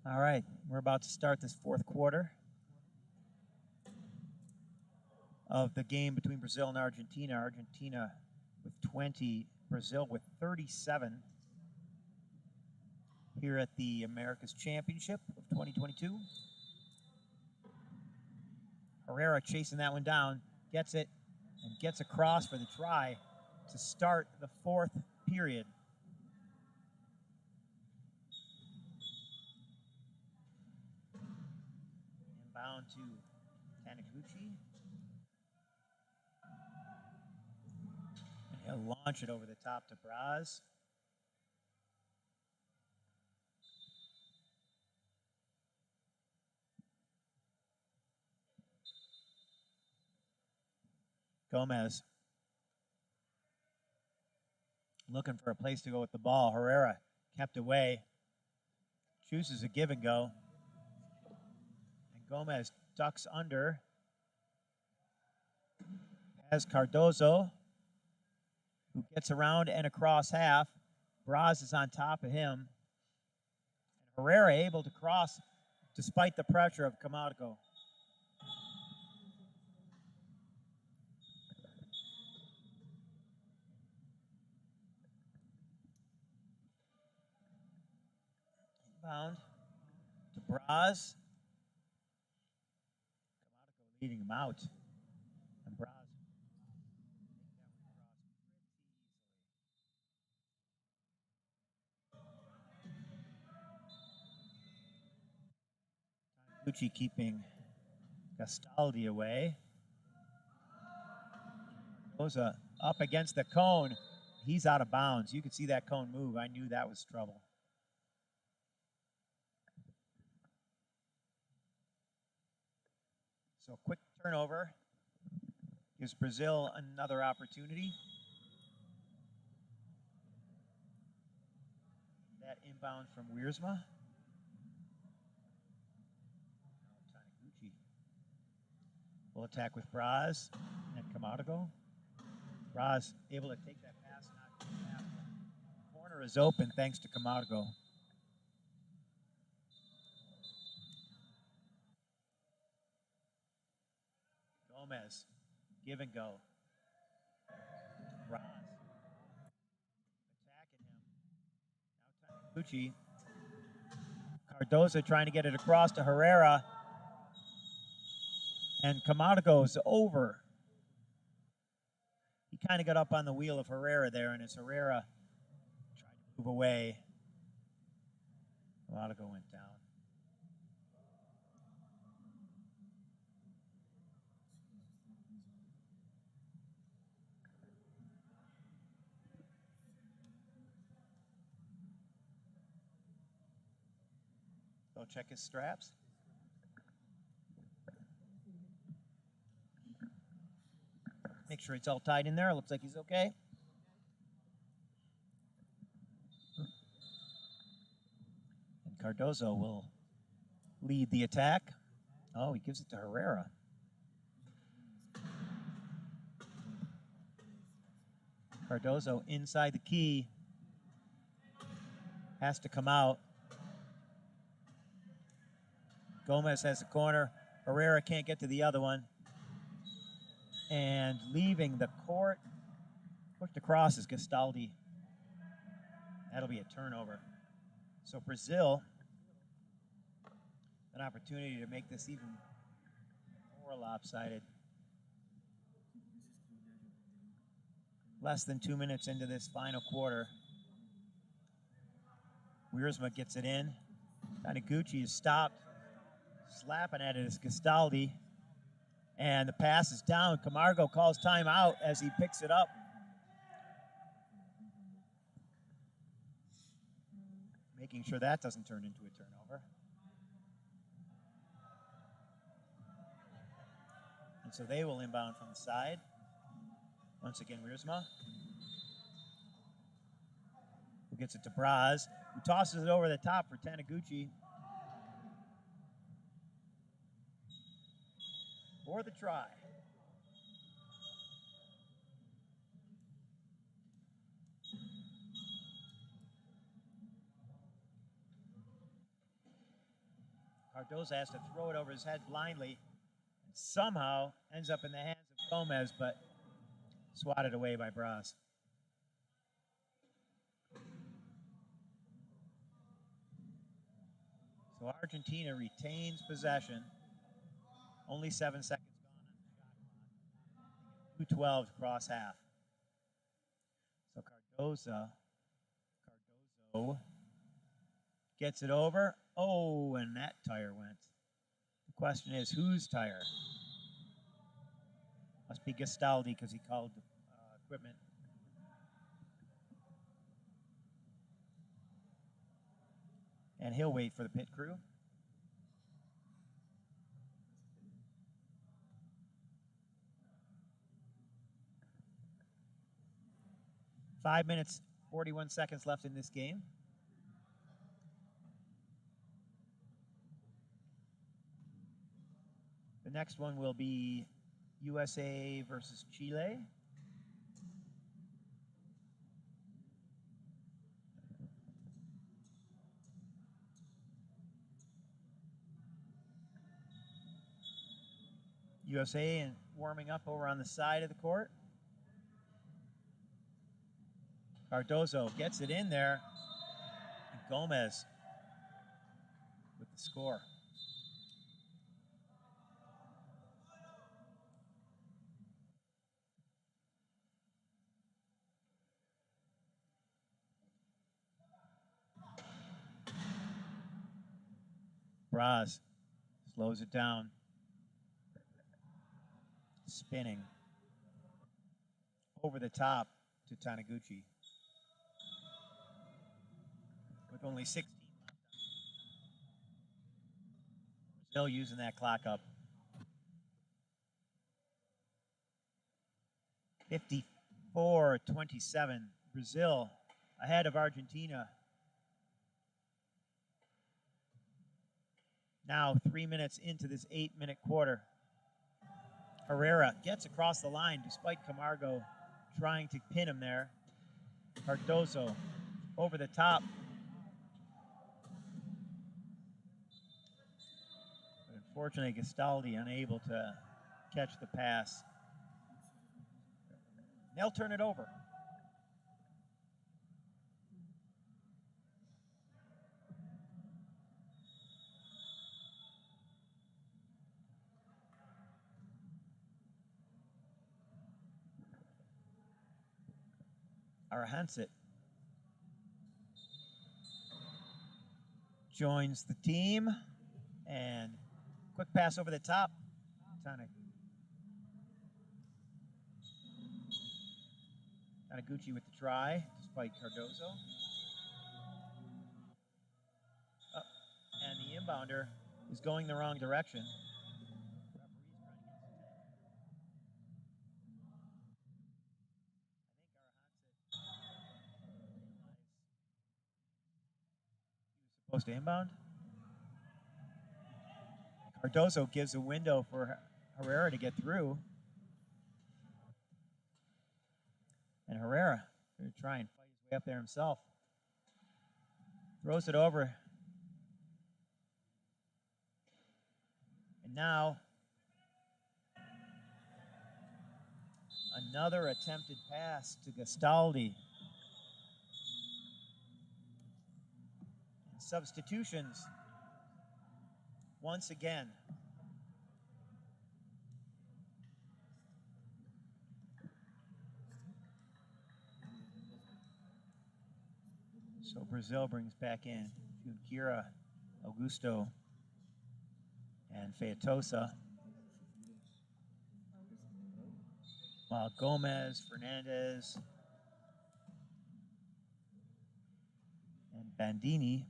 All right, we're about to start this fourth quarter of the game between Brazil and Argentina. Argentina with 20, Brazil with 37 here at the America's Championship of 2022. Herrera chasing that one down, gets it, and gets across for the try to start the fourth period. Inbound to Taniguchi. And he'll launch it over the top to Braz. Gomez looking for a place to go with the ball. Herrera kept away. Chooses a give and go. And Gomez ducks under. Has Cardozo, who gets around and across half. Braz is on top of him. And Herrera able to cross despite the pressure of Camargo. Inbound to Braz. Camargo leading him out. And Braz Gucci keeping Gastaldi away. Goes up against the cone. He's out of bounds. You could see that cone move. I knew that was trouble. So quick turnover gives Brazil another opportunity. That inbound from Wiersma. Taniguchi will attack with Braz and Camargo. Braz able to take that pass. The corner is open thanks to Camargo. Gomez, give and go. Braz attacking him. Now Taniguchi. Cardozo trying to get it across to Herrera. And Camargo's over. He kind of got up on the wheel of Herrera there, and as Herrera tried to move away, Camargo went down. Go check his straps. Make sure it's all tied in there. Looks like he's okay. And Cardozo will lead the attack. Oh, he gives it to Herrera. Cardozo inside the key. Has to come out. Gomez has the corner. Herrera can't get to the other one. And leaving the court, pushed across is Gastaldi. That'll be a turnover. So Brazil, an opportunity to make this even more lopsided. Less than 2 minutes into this final quarter. Wiersma gets it in. Taniguchi is stopped. Slapping at it is Gastaldi. And the pass is down. Camargo calls timeout as he picks it up. Making sure that doesn't turn into a turnover. And so they will inbound from the side. Once again, Wiersma. Who gets it to Braz, who tosses it over the top for Taniguchi. For the try. Cardozo has to throw it over his head blindly. And somehow ends up in the hands of Gomez, but swatted away by Braz. So Argentina retains possession. Only 7 seconds gone on the shot clock. 2:12 cross half. So Cardozo gets it over. Oh, and that tire went. The question is, whose tire? Must be Gastaldi because he called equipment. And he'll wait for the pit crew. 5 minutes, 41 seconds left in this game. The next one will be USA versus Chile. USA and warming up over on the side of the court. Cardozo gets it in there. And Gomez with the score. Braz slows it down. Spinning. Over the top to Taniguchi. With only 16 left. Brazil using that clock up. 54-27. Brazil ahead of Argentina. Now 3 minutes into this 8-minute quarter. Herrera gets across the line despite Camargo trying to pin him there. Cardozo over the top. But unfortunately, Gastaldi unable to catch the pass. They'll turn it over. Arhanset joins the team and quick pass over the top. Taniguchi with the try despite Cardozo. Oh, and the inbounder is going the wrong direction. Supposed to inbound. Cardozo gives a window for Herrera to get through. And Herrera going to try and fight his way up there himself. Throws it over. And now another attempted pass to Gastaldi. Substitutions once again. So Brazil brings back in Junqueira, Augusto, and Feitosa. While Gomez, Fernandez, and Bandini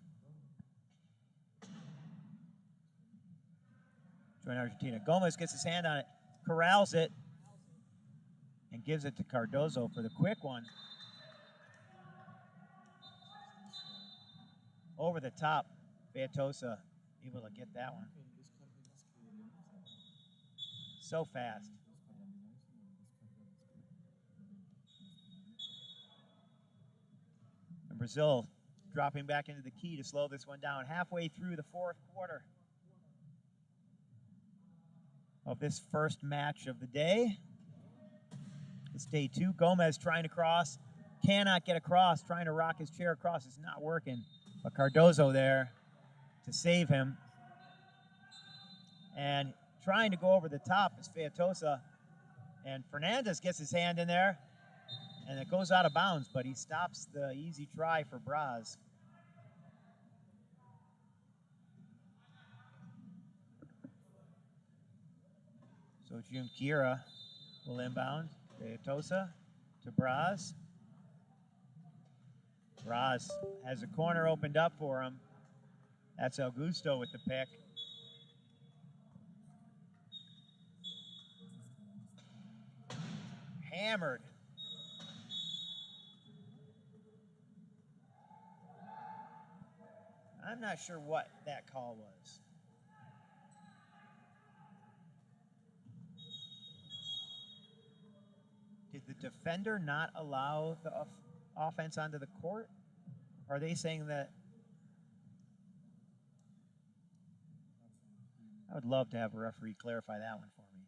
join Argentina. Gomez gets his hand on it, corrals it, and gives it to Cardozo for the quick one. Over the top, Feitosa able to get that one. So fast. And Brazil dropping back into the key to slow this one down. Halfway through the fourth quarter. of this first match of the day. It's day 2. Gomez trying to cross. Cannot get across. Trying to rock his chair across. It's not working. But Cardozo there to save him. And trying to go over the top is Featosa. And Fernandez gets his hand in there. And it goes out of bounds, but he stops the easy try for Braz. So Junqueira will inbound. Featosa to Braz. Braz has a corner opened up for him. That's Augusto with the pick. Hammered. I'm not sure what that call was. Did the defender not allow the offense onto the court? Are they saying that? I would love to have a referee clarify that one for me.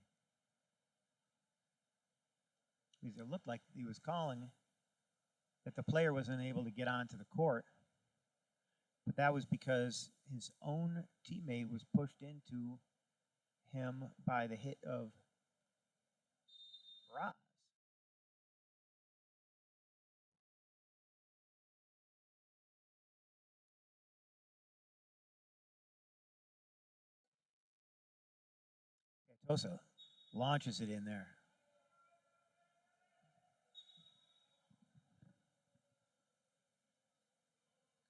Because it looked like he was calling that the player wasn't able to get onto the court. But that was because his own teammate was pushed into him by the hit of Braz. Featosa launches it in there.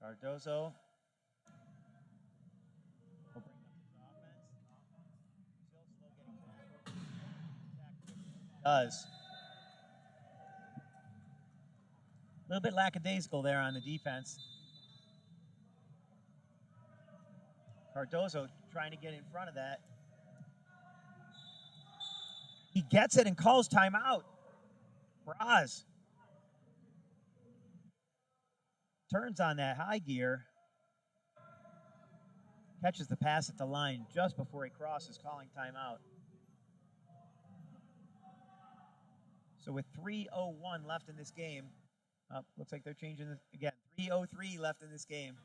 Cardozo will bring up his offense. Still slow getting back. Does. A little bit lackadaisical there on the defense. Cardozo trying to get in front of that. He gets it and calls timeout. Braz turns on that high gear. Catches the pass at the line just before he crosses, calling timeout. So with 3:01 left in this game, looks like they're changing this again. 3:03 left in this game.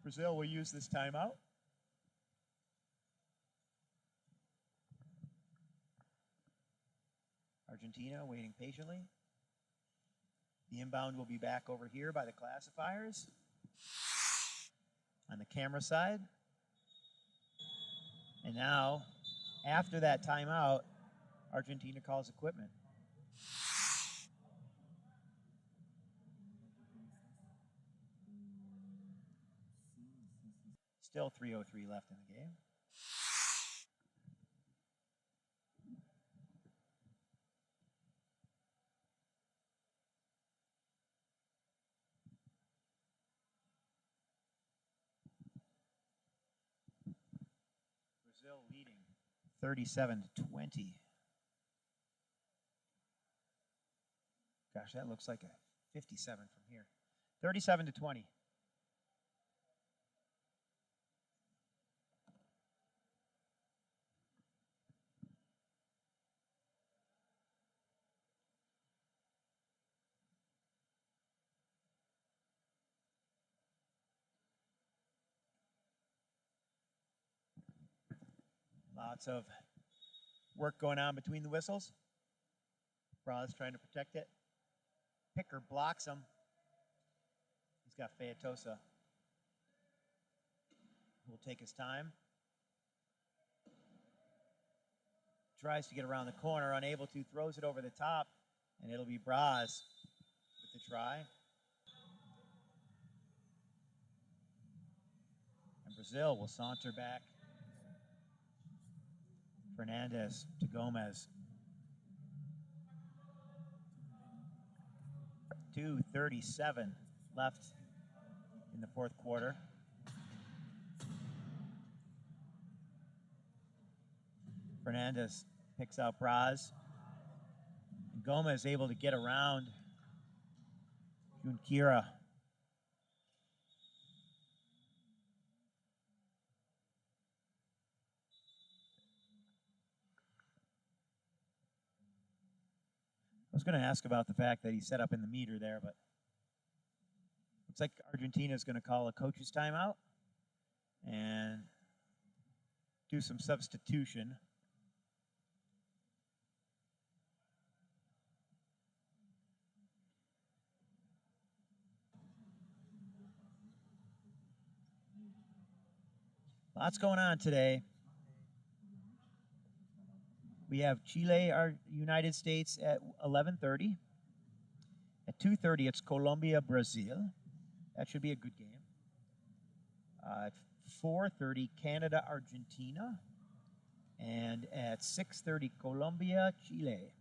Brazil will use this timeout. Argentina waiting patiently. The inbound will be back over here by the classifiers on the camera side. And now, after that timeout, Argentina calls equipment. Still 3:03 left in the game. Brazil leading 37-20. Gosh, that looks like a 57 from here. 37-20. Lots of work going on between the whistles. Braz trying to protect it. Picker blocks him. He's got Featosa. Will take his time. Tries to get around the corner, unable to, throws it over the top, and it'll be Braz with the try. And Brazil will saunter back. Fernandez to Gomez. 2:37 left in the fourth quarter. Fernandez picks out Braz. And Gomez able to get around Junqueira. was going to ask about the fact that he set up in the meter there, but looks like Argentina is going to call a coach's timeout and do some substitution. Lots going on today. We have Chile, our United States at 11:30. At 2:30, it's Colombia, Brazil. That should be a good game. At 4:30, Canada, Argentina. And at 6:30, Colombia, Chile.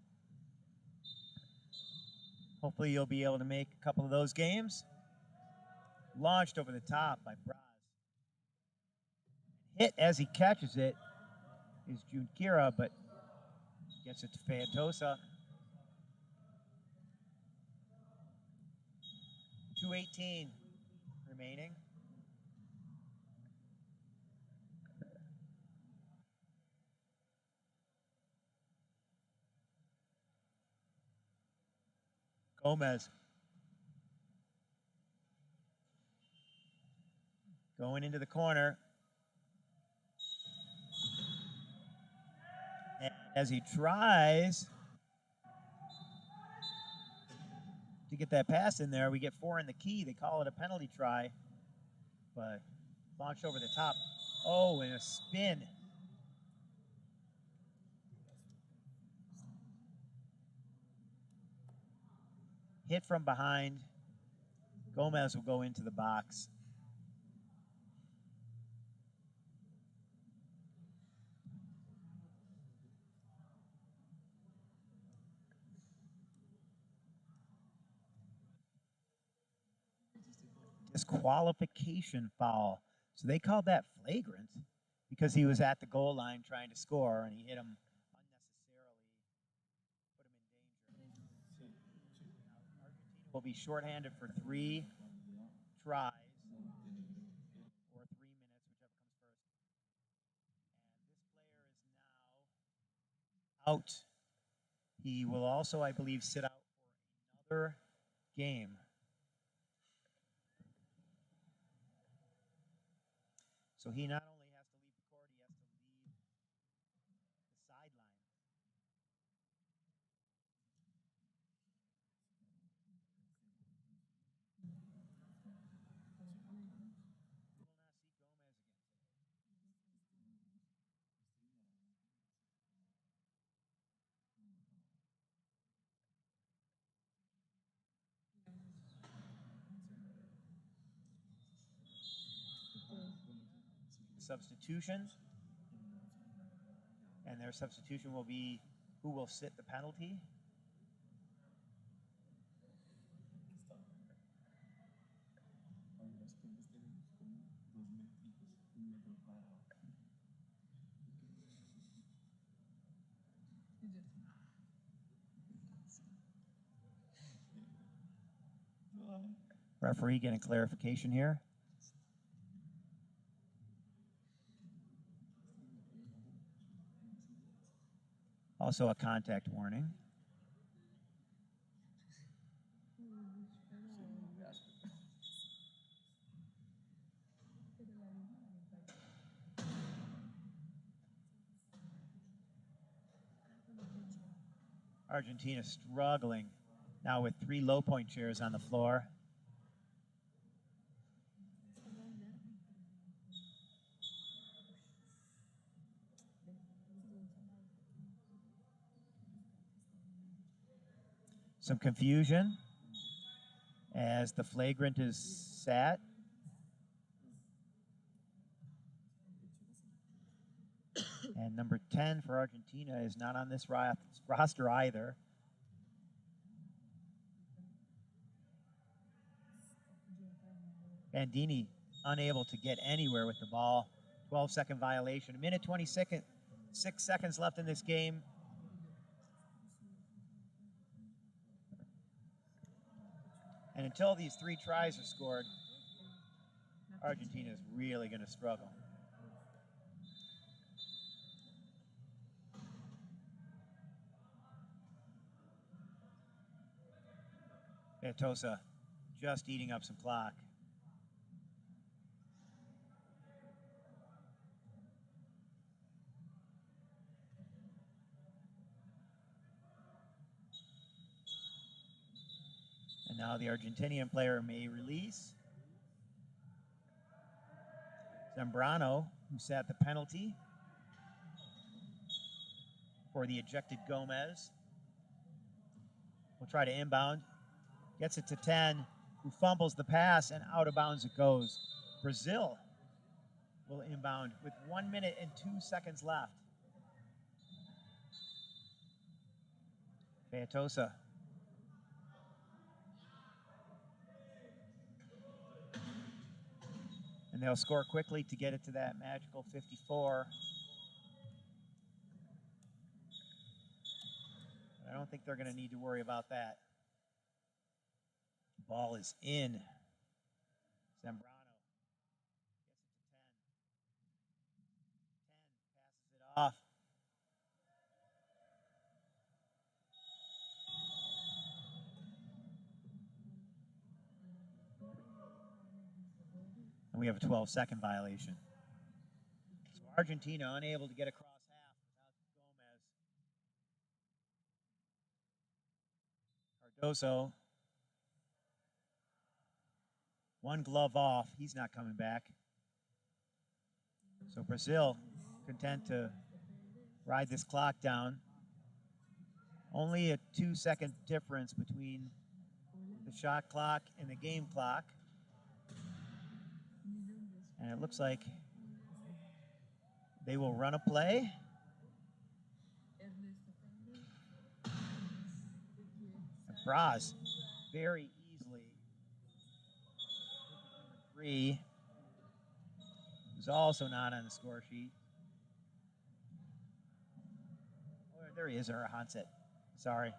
Hopefully you'll be able to make a couple of those games. Launched over the top by Braz. Hit as he catches it is Junqueira, but gets it to Fantosa. 2:18 remaining. Gomez going into the corner. And as he tries to get that pass in there, we get 4 in the key. They call it a penalty try, but launched over the top. Oh, and a spin. Hit from behind. Gomez will go into the box. Disqualification foul. So they called that flagrant because he was at the goal line trying to score and he hit him unnecessarily, put him in danger. Argentina will be shorthanded for 3 tries or 3 minutes, whichever comes first. And this player is now out. He will also, I believe, sit out for another game. So he not only has to leave the court, he has to leave the sideline. Substitutions, and their substitution will be who will sit the penalty. Referee getting clarification here. Also a contact warning. Argentina struggling now with 3 low point chairs on the floor. Some confusion as the flagrant is sat. And number 10 for Argentina is not on this roster either. Bandini unable to get anywhere with the ball. 12-second violation. 1:26, 6 seconds left in this game. And until these 3 tries are scored, Argentina is really going to struggle. Petosa just eating up some clock. And now the Argentinian player may release. Zambrano, who sat the penalty for the ejected Gomez, will try to inbound. Gets it to 10, who fumbles the pass, and out of bounds it goes. Brazil will inbound with 1 minute and 2 seconds left. Petosa. And they'll score quickly to get it to that magical 54. I don't think they're going to need to worry about that. Ball is in. Zambrano gets it to 10. 10 passes it off. And we have a 12-second violation. So Argentina unable to get across half without Gomez. Cardoso, one glove off. He's not coming back. So Brazil content to ride this clock down. Only a 2-second difference between the shot clock and the game clock. And it looks like they will run a play. And Braz very easily. Three. Who's also not on the score sheet. Oh, there he is, or Hanset. Sorry.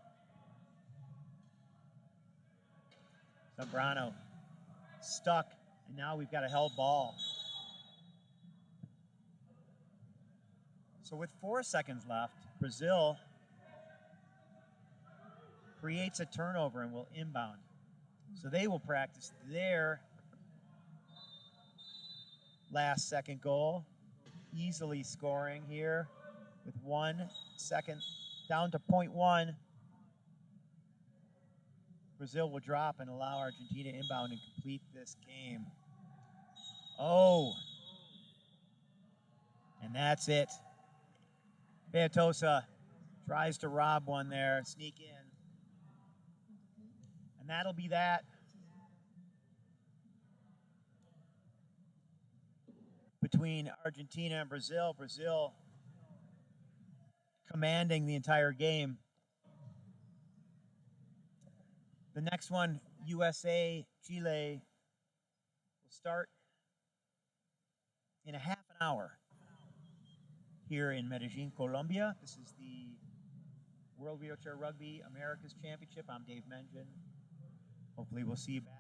Zambrano stuck, and now we've got a held ball. So with 4 seconds left, Brazil creates a turnover and will inbound. So they will practice their last second goal, easily scoring here with 1 second down to 0.1. Brazil will drop and allow Argentina inbound and complete this game. Oh, and that's it. Petosa tries to rob one there, sneak in. And that'll be that. Between Argentina and Brazil. Brazil commanding the entire game. The next one, USA, Chile, will start in a half an hour here in Medellin, Colombia. This is the World Wheelchair Rugby America's Championship. I'm Dave Mengen. Hopefully we'll see you back.